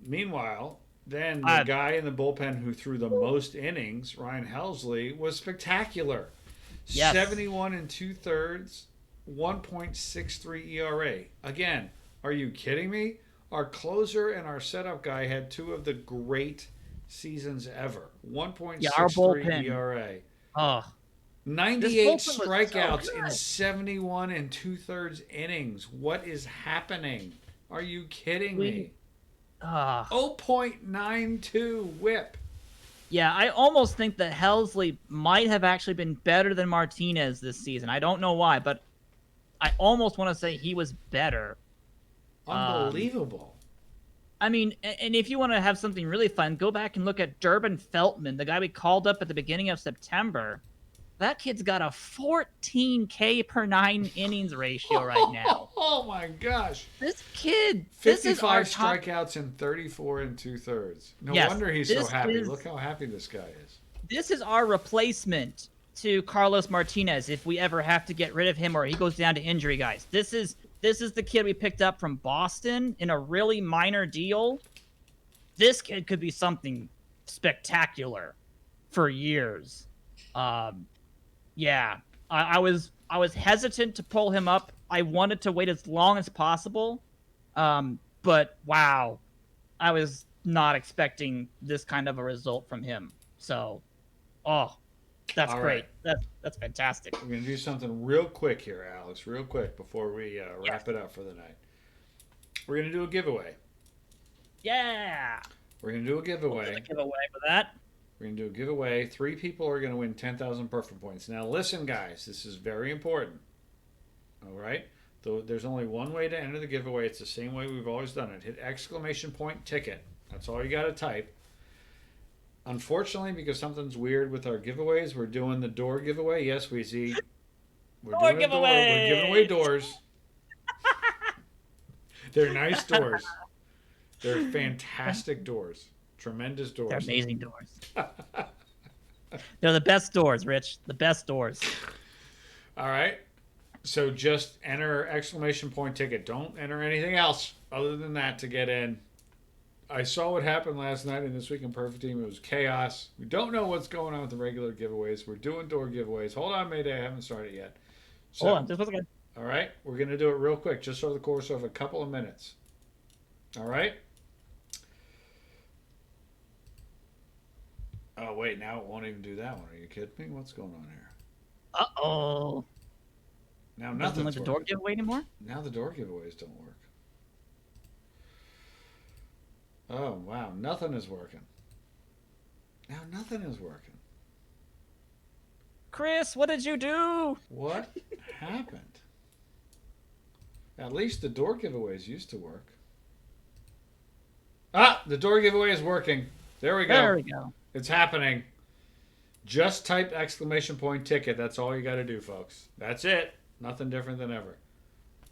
Meanwhile, then the guy in the bullpen who threw the most innings, Ryan Helsley, was spectacular. Yes. 71 2/3, 1.63 ERA. Again, are you kidding me? Our closer and our setup guy had 2 of the great seasons ever. 1.63 ERA. Oh. 98 strikeouts in 71 2/3 innings. What is happening? Are you kidding me? 0.92 whip. Yeah, I almost think that Helsley might have actually been better than Martinez this season. I don't know why, but I almost want to say he was better. Unbelievable. I mean, and if you want to have something really fun, go back and look at Durbin Feltman, the guy we called up at the beginning of September. That kid's got a 14 K per 9 innings ratio right now. Oh my gosh! This kid, 55 strikeouts in 34 2/3. No wonder he's so happy. Look how happy this guy is. This is our replacement to Carlos Martinez if we ever have to get rid of him or he goes down to injury, guys. This is the kid we picked up from Boston in a really minor deal. This kid could be something spectacular for years. Yeah, I was hesitant to pull him up. I wanted to wait as long as possible, but wow, I was not expecting this kind of a result from him. So, that's all great. Right. That's fantastic. We're gonna do something real quick here, Alex. Real quick before we wrap it up for the night. We're gonna do a giveaway. Yeah. We're gonna do a giveaway. A giveaway for that. We're going to do a giveaway. 3 people are going to win 10,000 perfect points. Now, listen, guys. This is very important. All right? Though there's only one way to enter the giveaway. It's the same way we've always done it. Hit ! Ticket. That's all you got to type. Unfortunately, because something's weird with our giveaways, we're doing the door giveaway. Yes, we see. We're doing a door. We're giving away doors. They're nice doors. They're fantastic doors. Tremendous doors. They're amazing doors. They're the best doors, Rich. The best doors. All right. So just enter ! Ticket. Don't enter anything else other than that to get in. I saw what happened last night in This Week in Perfect Team. It was chaos. We don't know what's going on with the regular giveaways. We're doing door giveaways. Hold on, Mayday. I haven't started yet. Hold So, on, just one second. all right, we're going to do it real quick, just over the course of a couple of minutes. All right? Oh, wait, now it won't even do that one. Are you kidding me? What's going on here? Uh-oh. Now Doesn't nothing's like the door working. giveaway anymore? Now the door giveaways don't work. Oh, wow. Nothing is working. Now nothing is working. Chris, what did you do? What happened? At least the door giveaways used to work. Ah, the door giveaway is working. There we go. There we go. It's happening. Just type exclamation point ticket. That's all you got to do, folks. That's it. Nothing different than ever.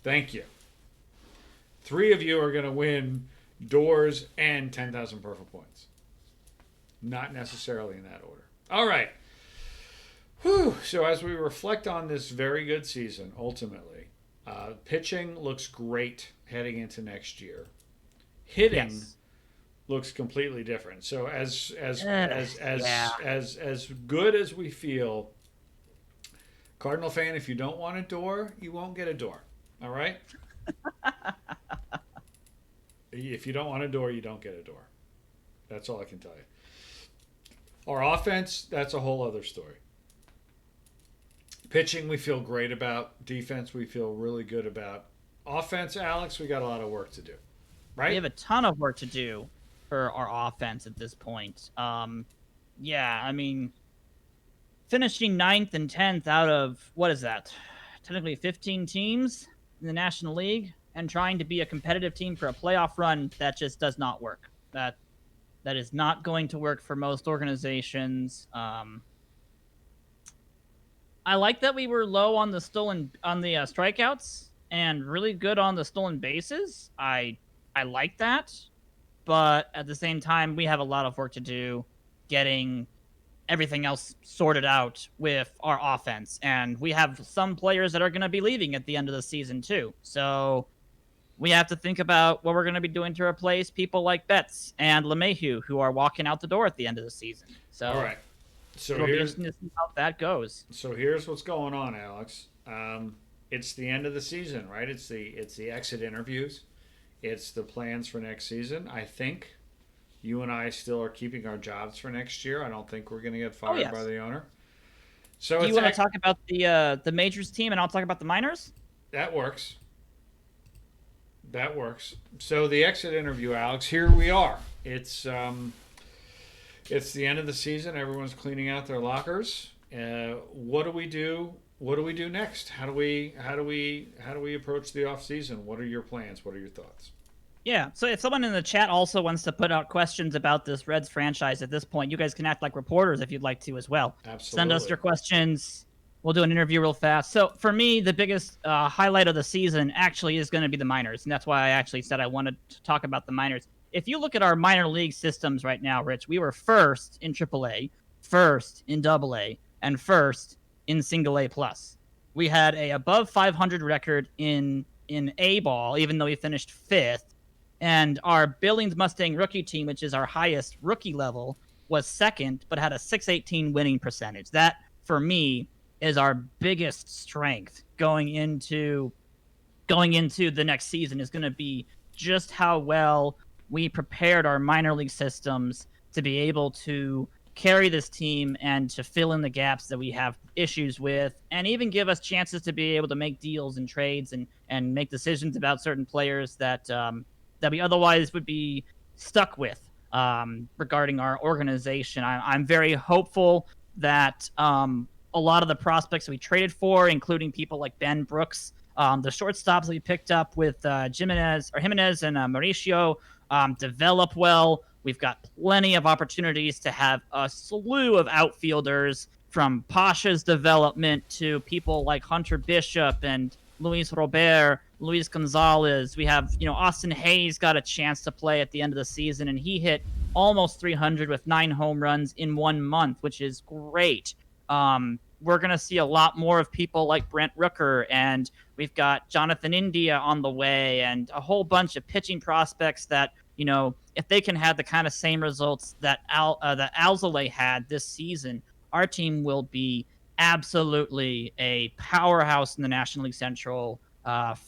Thank you. 3 of you are going to win doors and 10,000 purple points. Not necessarily in that order. All right. Whew. So as we reflect on this very good season, ultimately, pitching looks great heading into next year. Hitting looks completely different. So as good as we feel, Cardinal fan, if you don't want a door, you won't get a door. All right? If you don't want a door, you don't get a door. That's all I can tell you. Our offense, that's a whole other story. Pitching, we feel great about. Defense, we feel really good about. Offense, Alex, we got a lot of work to do. Right? We have a ton of work to do for our offense at this point. Yeah, I mean, finishing 9th and 10th out of, what is that? Technically 15 teams in the National League, and trying to be a competitive team for a playoff run, that just does not work. That is not going to work for most organizations. I like that we were low on the strikeouts and really good on the stolen bases. I like that, but at the same time, we have a lot of work to do getting everything else sorted out with our offense, and we have some players that are going to be leaving at the end of the season too. So we have to think about what we're going to be doing to replace people like Betts and LeMahieu, who are walking out the door at the end of the season. So all right. So it'll be here's interesting to see how that goes. So here's what's going on, Alex. It's the end of the season, right? It's the exit interviews. It's the plans for next season. I think you and I still are keeping our jobs for next year. I don't think we're going to get fired by the owner. So do you want to talk about the majors team, and I'll talk about the minors? That works. That works. So the exit interview, Alex. Here we are. It's the end of the season. Everyone's cleaning out their lockers. What do we do? What do we do next? How do we approach the off season? What are your plans? What are your thoughts? Yeah, so if someone in the chat also wants to put out questions about this Reds franchise at this point, you guys can act like reporters if you'd like to as well. Absolutely. Send us your questions. We'll do an interview real fast. So for me, the biggest highlight of the season actually is going to be the minors, and that's why I actually said I wanted to talk about the minors. If you look at our minor league systems right now, Rich, we were first in AAA, first in AA, and first in single A+. We had a above 500 record in A ball, even though we finished 5th. And our Billings Mustang rookie team, which is our highest rookie level, was 2nd, but had a .618 winning percentage. That, for me, is our biggest strength going into the next season, is going to be just how well we prepared our minor league systems to be able to carry this team and to fill in the gaps that we have issues with, and even give us chances to be able to make deals and trades and make decisions about certain players that we otherwise would be stuck with regarding our organization. I'm very hopeful that a lot of the prospects we traded for, including people like Ben Brooks, the shortstops we picked up with Jimenez and Mauricio, develop well. We've got plenty of opportunities to have a slew of outfielders, from Pasha's development to people like Hunter Bishop and Luis Robert, Luis Gonzalez. We have, Austin Hayes got a chance to play at the end of the season, and he hit almost 300 with 9 home runs in 1 month, which is great. We're going to see a lot more of people like Brent Rooker, and we've got Jonathan India on the way, and a whole bunch of pitching prospects that if they can have the kind of same results that that Alzolay had this season, our team will be absolutely a powerhouse in the National League Central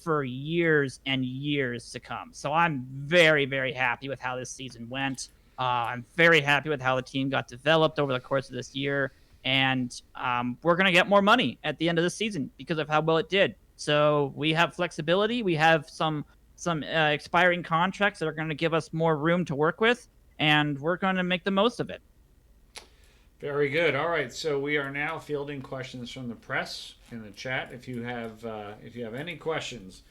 for years and years to come. So I'm very, very happy with how this season went. I'm very happy with how the team got developed over the course of this year. And we're going to get more money at the end of the season because of how well it did. So we have flexibility. We have some expiring contracts that are going to give us more room to work with, and we're going to make the most of it. Very good. All right, so we are now fielding questions from the press in the chat. If you have any questions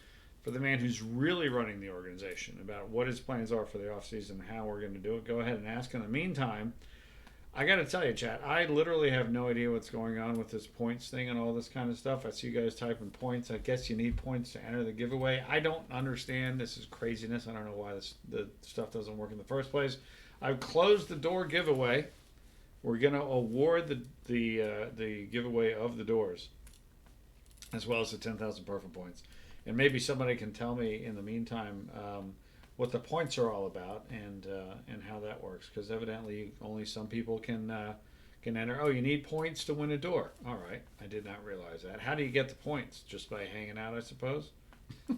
for the man who's really running the organization about what his plans are for the offseason, how we're going to do it, go ahead and ask. In the meantime, I got to tell you, chat, I literally have no idea what's going on with this points thing and all this kind of stuff. I see you guys typing points. I guess you need points to enter the giveaway. I don't understand. This is craziness. I don't know why the stuff doesn't work in the first place. I've closed the door giveaway. We're going to award the giveaway of the doors, as well as the 10,000 perfect points. And maybe somebody can tell me in the meantime what the points are all about and how that works, because evidently only some people can enter. Oh, you need points to win a door. All right, I did not realize that. How do you get the points? Just by hanging out, I suppose.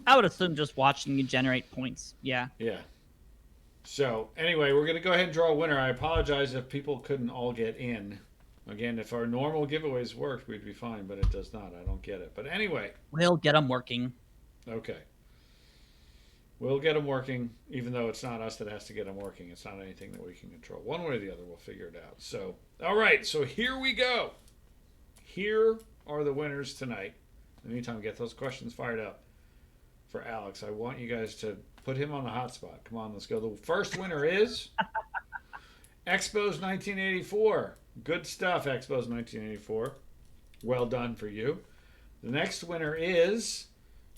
I would assume just watching you generate points. Yeah. Yeah. So anyway, we're going to go ahead and draw a winner. I apologize if people couldn't all get in. Again, if our normal giveaways worked, we'd be fine, but it does not. I don't get it. But anyway. We'll get them working. Okay. We'll get them working, even though it's not us that has to get them working. It's not anything that we can control. One way or the other, we'll figure it out. So, all right. So here we go. Here are the winners tonight. In the meantime, get those questions fired up for Alex. I want you guys to put him on the hot spot. Come on, let's go. The first winner is Expos 1984. Good stuff, Expos 1984. Well done for you. The next winner is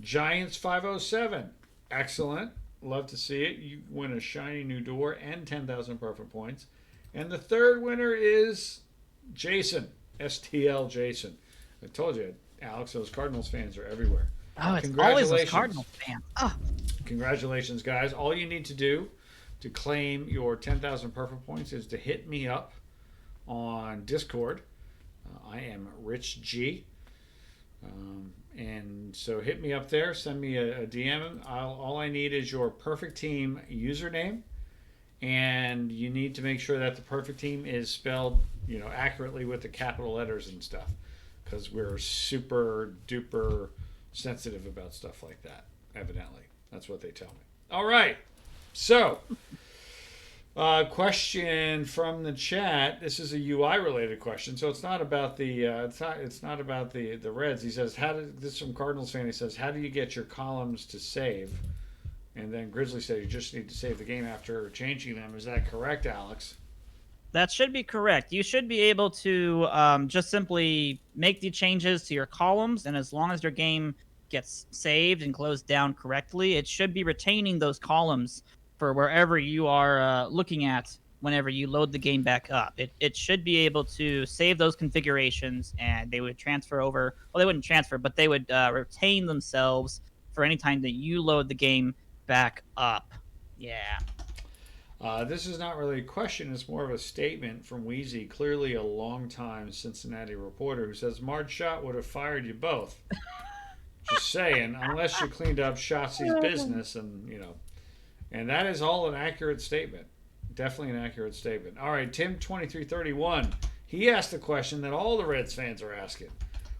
Giants 507. Excellent. Love to see it. You win a shiny new door and 10,000 perfect points. And the third winner is Jason, STL Jason. I told you, Alex, those Cardinals fans are everywhere. Oh, it's always those Cardinals fans. Oh. Congratulations, guys. All you need to do to claim your 10,000 perfect points is to hit me up on Discord. I am Rich G. And so hit me up there. Send me a DM. All I need is your perfect team username. And you need to make sure that the perfect team is spelled, accurately with the capital letters and stuff. Because we're super duper sensitive about stuff like that, evidently. That's what they tell me. All right. So, question from the chat. This is a UI related question, so it's not about the it's not about the Reds. He says, this is from Cardinals fan. He says, how do you get your columns to save? And then Grizzly said you just need to save the game after changing them. Is that correct, Alex? That should be correct. You should be able to just simply make the changes to your columns, and as long as your game gets saved and closed down correctly, it should be retaining those columns for wherever you are looking at whenever you load the game back up. It should be able to save those configurations, and they would transfer over. Well, they wouldn't transfer, but they would retain themselves for any time that you load the game back up. Yeah. This is not really a question. It's more of a statement from Wheezy, clearly a long-time Cincinnati reporter, who says, Marge Schott would have fired you both. Just saying, unless you cleaned up Shotzi's business, and that is all an accurate statement. Definitely an accurate statement. All right, Tim2331, he asked a question that all the Reds fans are asking,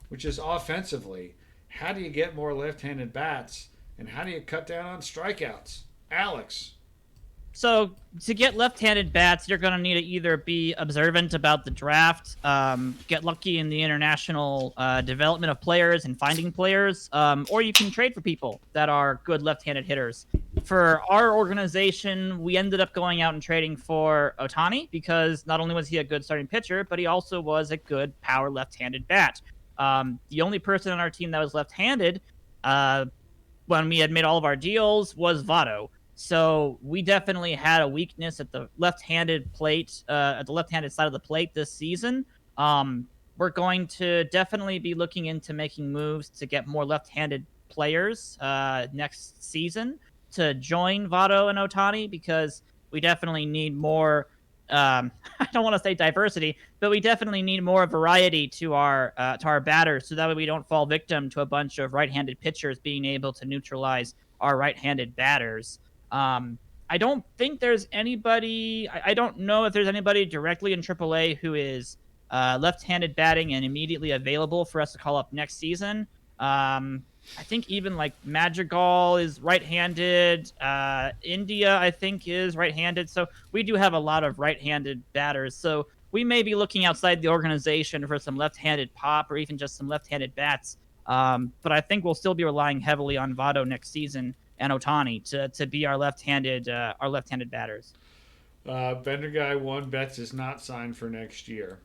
which is offensively, how do you get more left-handed bats, and how do you cut down on strikeouts? Alex. So to get left-handed bats, you're going to need to either be observant about the draft, get lucky in the international development of players and finding players, or you can trade for people that are good left-handed hitters. For our organization, we ended up going out and trading for Ohtani because not only was he a good starting pitcher, but he also was a good power left-handed bat. The only person on our team that was left-handed when we had made all of our deals was Votto. So we definitely had a weakness at the left-handed plate, at the left-handed side of the plate this season. We're going to definitely be looking into making moves to get more left-handed players next season. to join Votto and Ohtani because we definitely need more. I don't want to say diversity, but we definitely need more variety to our batters, so that way we don't fall victim to a bunch of right-handed pitchers being able to neutralize our right-handed batters. I don't think there's anybody. I don't know if there's anybody directly in AAA who is left-handed batting and immediately available for us to call up next season. I think even like Madrigal is right-handed. India, I think, is right-handed. So we do have a lot of right-handed batters. So we may be looking outside the organization for some left-handed pop or even just some left-handed bats. But I think we'll still be relying heavily on Votto next season and Ohtani to be our left-handed batters. Bender Guy 1 Betts is not signed for next year.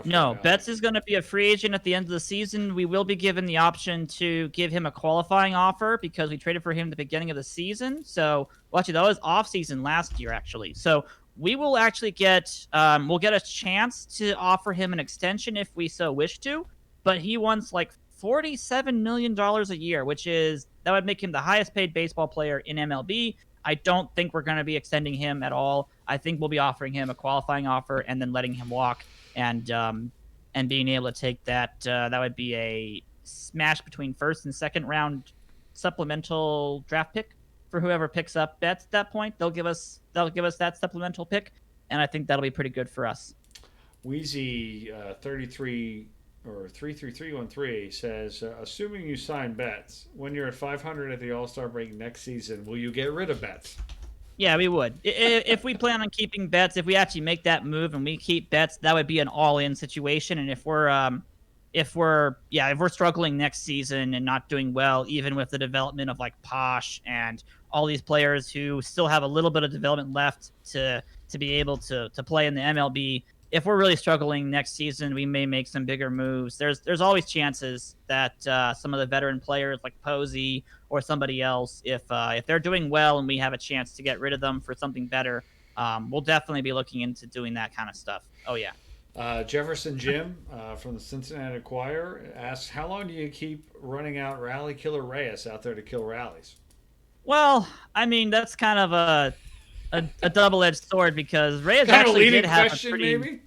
No, Betts is going to be a free agent at the end of the season. We will be given the option to give him a qualifying offer because we traded for him at the beginning of the season. So, well, actually, that was off-season last year, actually. So we will actually get we'll get a chance to offer him an extension if we so wish to. But he wants like $47 million a year, that would make him the highest paid baseball player in MLB. I don't think we're going to be extending him at all. I think we'll be offering him a qualifying offer and then letting him walk. And being able to take that, that would be a smash between first and second round supplemental draft pick for whoever picks up Betts at that point. They'll give us that supplemental pick, and I think that'll be pretty good for us. Wheezy 33 or 33313 says, assuming you sign Betts, when you're at 500 at the All-Star break next season, will you get rid of Betts? Yeah, we would. If we plan on keeping Betts, if we actually make that move and we keep Betts, that would be an all-in situation. And if we're struggling next season and not doing well, even with the development of like Posh and all these players who still have a little bit of development left to be able to play in the MLB, if we're really struggling next season, we may make some bigger moves. There's always chances that some of the veteran players like Posey or somebody else, if they're doing well and we have a chance to get rid of them for something better, we'll definitely be looking into doing that kind of stuff. Oh yeah. Jefferson Jim from the Cincinnati Enquirer asks, how long do you keep running out Rally Killer Reyes out there to kill rallies? Well, I mean, that's kind of a double-edged sword because Reyes actually did have a pretty... Maybe?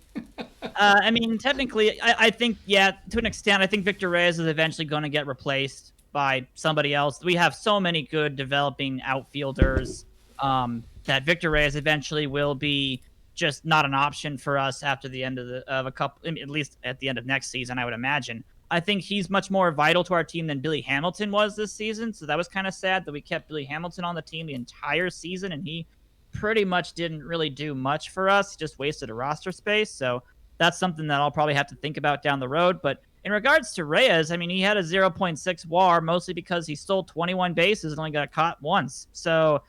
I mean, technically, I think, yeah, to an extent, I think Victor Reyes is eventually going to get replaced by somebody else. We have so many good developing outfielders that Victor Reyes eventually will be just not an option for us after the end of a couple, at least at the end of next season, I would imagine. I think he's much more vital to our team than Billy Hamilton was this season, so that was kind of sad that we kept Billy Hamilton on the team the entire season, and he pretty much didn't really do much for us. He just wasted a roster space. So that's something that I'll probably have to think about down the road. But in regards to Reyes, I mean, he had a 0.6 WAR, mostly because he stole 21 bases and only got caught once. So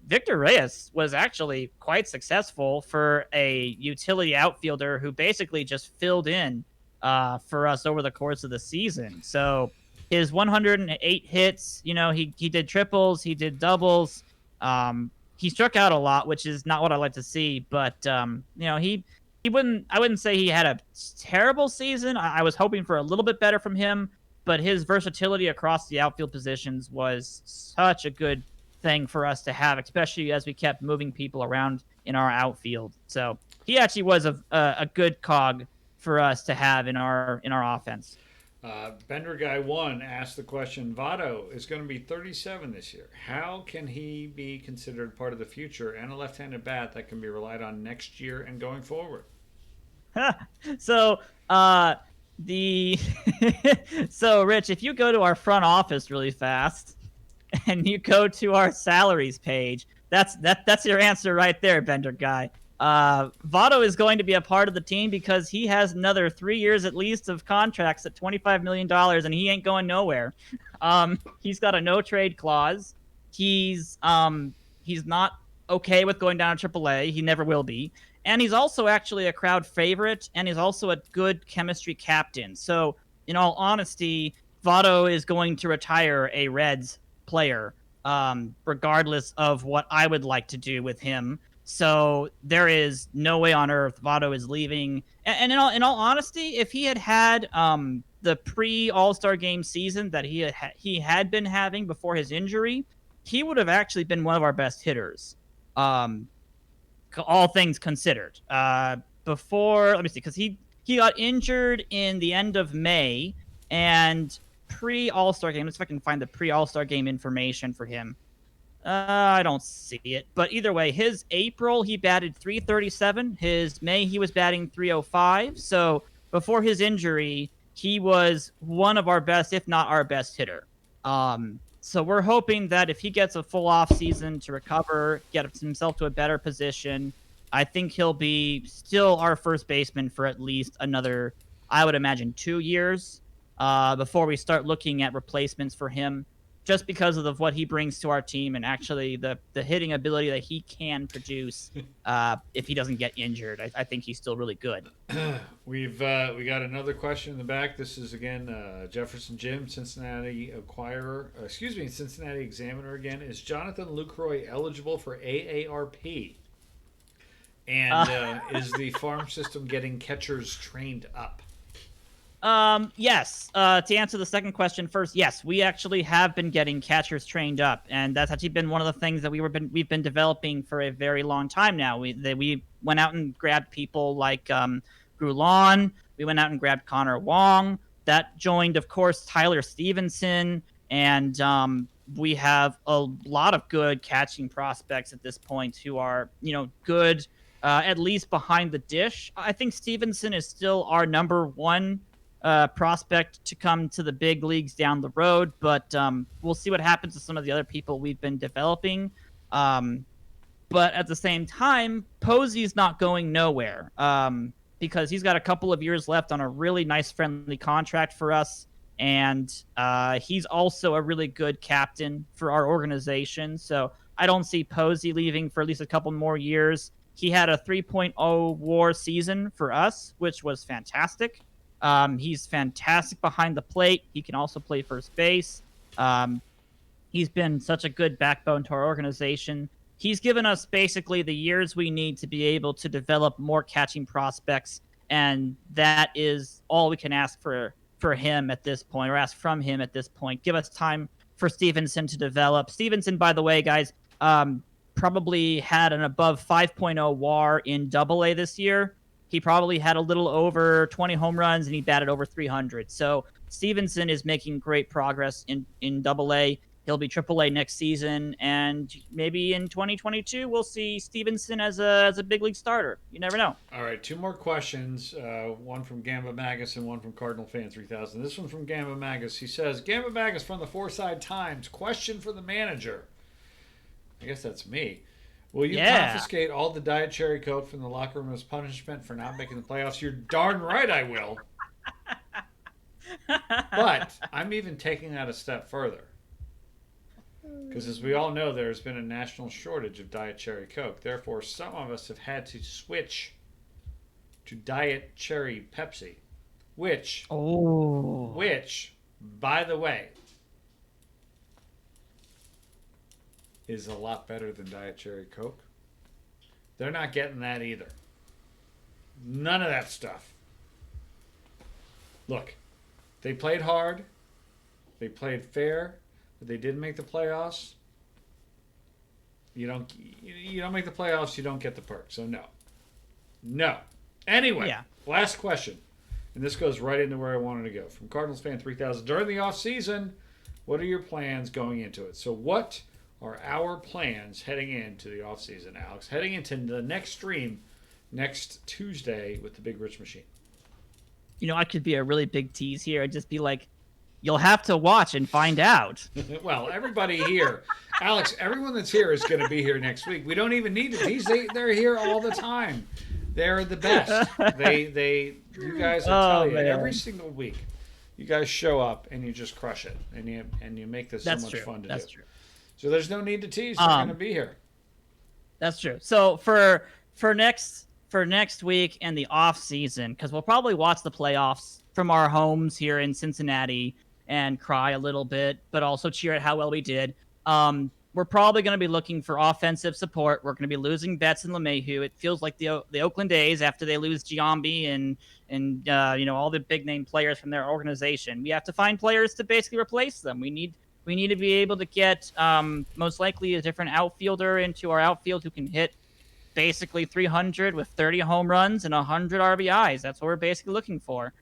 Victor Reyes was actually quite successful for a utility outfielder who basically just filled in for us over the course of the season. So his 108 hits, he did triples, he did doubles. He struck out a lot, which is not what I like to see. But I wouldn't say he had a terrible season. I was hoping for a little bit better from him, but his versatility across the outfield positions was such a good thing for us to have, especially as we kept moving people around in our outfield. So he actually was a good cog for us to have in our offense. Bender Guy 1 asked the question, Votto is going to be 37 this year. How can he be considered part of the future and a left-handed bat that can be relied on next year and going forward? So, so Rich, if you go to our front office really fast and you go to our salaries page, that's your answer right there, Bender Guy. Votto is going to be a part of the team because he has another 3 years at least of contracts at $25 million, and he ain't going nowhere. He's got a no trade clause. He's not okay with going down to AAA. He never will be. And he's also actually a crowd favorite, and he's also a good chemistry captain. So, in all honesty, Votto is going to retire a Reds player, regardless of what I would like to do with him. So there is no way on earth Votto is leaving. And in all honesty, if he had the pre-All-Star game season that he had been having before his injury, he would have actually been one of our best hitters, all things considered. Before, let me see, because he got injured in the end of May, and pre-All-Star game. Let's see if I can find the pre-All-Star game information for him. I don't see it, but either way, his April he batted 337. His May he was batting 305. So before his injury, he was one of our best, if not our best hitter. So we're hoping that if he gets a full off season to recover, get himself to a better position, I think he'll be still our first baseman for at least another, I would imagine, 2 years before we start looking at replacements for him, just because of what he brings to our team and actually the hitting ability that he can produce if he doesn't get injured. I think he's still really good. We got another question in the back. This is again Jefferson Jim, Cincinnati Cincinnati Examiner again. Is Jonathan Lucroy eligible for AARP? And is the farm system getting catchers trained up? Yes. To answer the second question first, yes, we actually have been getting catchers trained up, and that's actually been one of the things that we've been developing for a very long time now. We went out and grabbed people like Grulon. We went out and grabbed Connor Wong. That joined, of course, Tyler Stevenson, and we have a lot of good catching prospects at this point who are, good, at least behind the dish. I think Stevenson is still our number one prospect to come to the big leagues down the road, but we'll see what happens to some of the other people we've been developing. But at the same time, Posey's not going nowhere because he's got a couple of years left on a really nice, friendly contract for us, and he's also a really good captain for our organization. So I don't see Posey leaving for at least a couple more years. He had a 3.0 WAR season for us, which was fantastic. He's fantastic behind the plate. He can also play first base. He's been such a good backbone to our organization. He's given us basically the years we need to be able to develop more catching prospects, and that is all we can ask for him at this point, or ask from him at this point. Give us time for Stevenson to develop. Stevenson, by the way, guys, probably had an above 5.0 WAR in Double-A this year. He probably had a little over 20 home runs, and he batted over 300. So Stevenson is making great progress in Double-A. He'll be Triple-A next season, and maybe in 2022 we'll see Stevenson as a big league starter. You never know. All right, 2 more questions. One from Gamba Magus and one from Cardinal Fan 3000. This one from Gamba Magus. He says, Gamba Magus from the Foreside Times. Question for the manager. I guess that's me. Will you confiscate all the Diet Cherry Coke from the locker room as punishment for not making the playoffs? You're darn right I will. But I'm even taking that a step further. Because as we all know, there's been a national shortage of Diet Cherry Coke. Therefore, some of us have had to switch to Diet Cherry Pepsi. Which, by the way, is a lot better than Diet Cherry Coke. They're not getting that either. None of that stuff. Look, they played hard. They played fair. But they didn't make the playoffs. You don't make the playoffs, you don't get the perk. So no. Anyway, last question. And this goes right into where I wanted to go. From Cardinals Fan 3000. During the offseason, what are your plans going into it? So what are our plans heading into the offseason, Alex? Heading into the next stream next Tuesday with the Big Rich Machine. I could be a really big tease here. I'd just be like, you'll have to watch and find out. Well, everybody here, Alex, everyone that's here is going to be here next week. We don't even need to. They're here all the time. They're the best. You guys, I tell you, every single week, you guys show up and you just crush it, and you make this so much fun to do. That's true. So there's no need to tease. They're going to be here. That's true. So for next week and the off season, because we'll probably watch the playoffs from our homes here in Cincinnati and cry a little bit, but also cheer at how well we did. We're probably going to be looking for offensive support. We're going to be losing Betts and LeMahieu. It feels like the Oakland A's after they lose Giambi and all the big name players from their organization. We have to find players to basically replace them. We We need to be able to get most likely a different outfielder into our outfield who can hit basically 300 with 30 home runs and 100 RBIs. That's what we're basically looking for.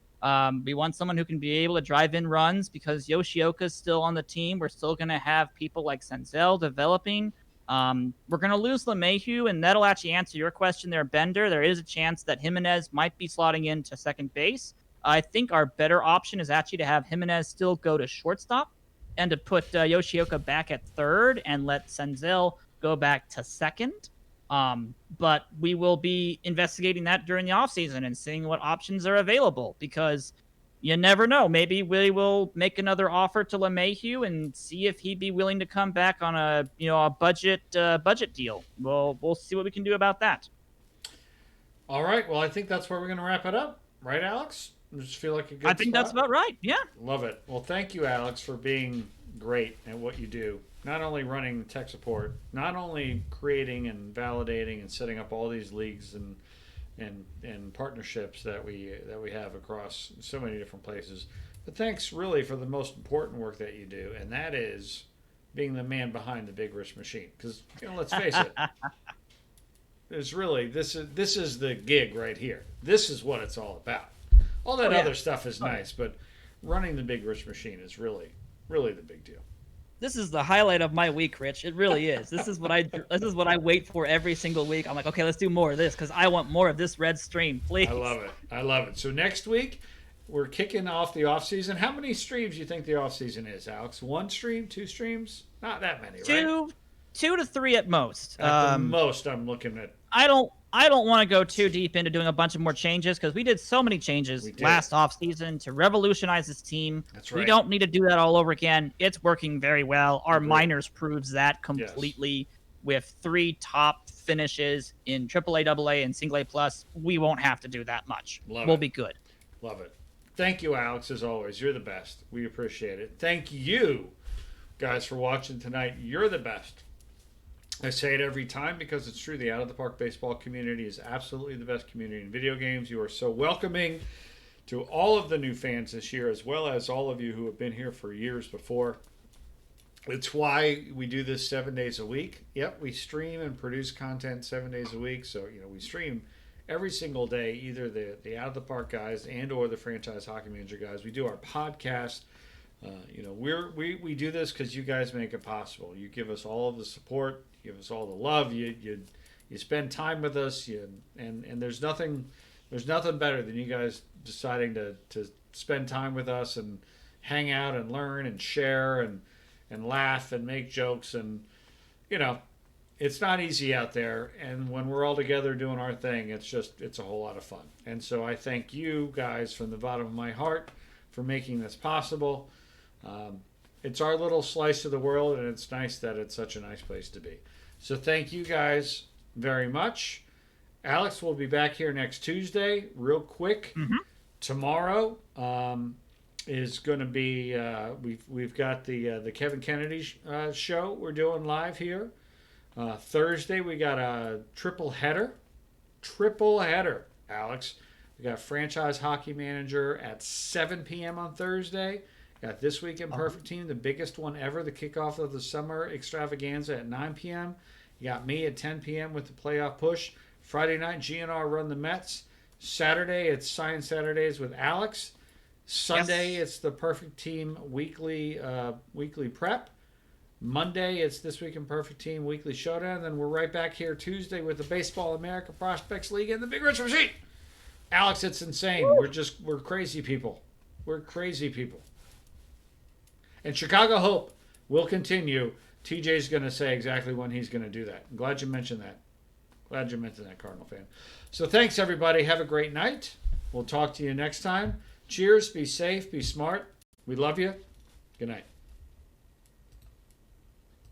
We want someone who can be able to drive in runs because Yoshioka's still on the team. We're still going to have people like Senzel developing. We're going to lose LeMahieu, and that'll actually answer your question there, Bender. There is a chance that Jimenez might be slotting into second base. I think our better option is actually to have Jimenez still go to shortstop and to put Yoshioka back at third and let Senzel go back to second. But we will be investigating that during the offseason and seeing what options are available because you never know. Maybe we will make another offer to LeMahieu and see if he'd be willing to come back on a budget deal. We'll see what we can do about that. All right. Well, I think that's where we're going to wrap it up, right, Alex? I just feel like a good. I think that's about right. Yeah. Love it. Well, thank you, Alex, for being great at what you do. Not only running tech support, not only creating and validating and setting up all these leagues and partnerships that we have across so many different places, but thanks really for the most important work that you do, and that is being the man behind the Big Rich Machine. Because let's face it, it's really this is the gig right here. This is what it's all about. All that other stuff is nice, but running the Big Rich Machine is really the big deal. This is the highlight of my week, Rich. It really is. This is what I wait for every single week. I'm like, okay, let's do more of this because I want more of this red stream, please. I love it. So next week we're kicking off the off season. How many streams do you think the off season is, Alex? 1 stream, 2 streams? Not that many, right? 2 to 3 at most. At the most, I'm looking at. I don't want to go too deep into doing a bunch of more changes because we did so many changes last offseason to revolutionize this team. That's right. We don't need to do that all over again. It's working very well. Our minors proves that completely with 3 top finishes in AAA, AA, and Single A+. We won't have to do that much. We'll be good. Love it. Thank you, Alex, as always. You're the best. We appreciate it. Thank you, guys, for watching tonight. You're the best. I say it every time because it's true. The Out of the Park baseball community is absolutely the best community in video games. You are so welcoming to all of the new fans this year, as well as all of you who have been here for years before. It's why we do this 7 days a week. Yep, we stream and produce content 7 days a week. So, we stream every single day, either the Out of the Park guys and or the Franchise Hockey Manager guys. We do our podcast. We do this because you guys make it possible. You give us all of the support. Give us all the love. You spend time with us. And there's nothing better than you guys deciding to spend time with us and hang out and learn and share and laugh and make jokes. And it's not easy out there. And when we're all together doing our thing, it's a whole lot of fun. And so I thank you guys from the bottom of my heart for making this possible. It's our little slice of the world, and it's nice that it's such a nice place to be. So thank you guys very much. Alex will be back here next Tuesday, real quick. Mm-hmm. Tomorrow is going to be we've got the Kevin Kennedy show we're doing live here. Thursday we got a triple header, Alex. We got Franchise Hockey Manager at 7 p.m. on Thursday. Got This Week in Perfect Team, the biggest one ever, the kickoff of the summer extravaganza at 9 p.m. You got me at 10 p.m. with the playoff push. Friday night, GNR run the Mets. Saturday, it's Science Saturdays with Alex. Sunday, it's the Perfect Team weekly prep. Monday, it's This Week in Perfect Team weekly showdown. Then we're right back here Tuesday with the Baseball America Prospects League and the Big Rich Machine. Alex, it's insane. Woo! We're crazy people. We're crazy people. And Chicago Hope will continue. TJ's going to say exactly when he's going to do that. I'm glad you mentioned that. Cardinal fan. So thanks, everybody. Have a great night. We'll talk to you next time. Cheers. Be safe. Be smart. We love you. Good night.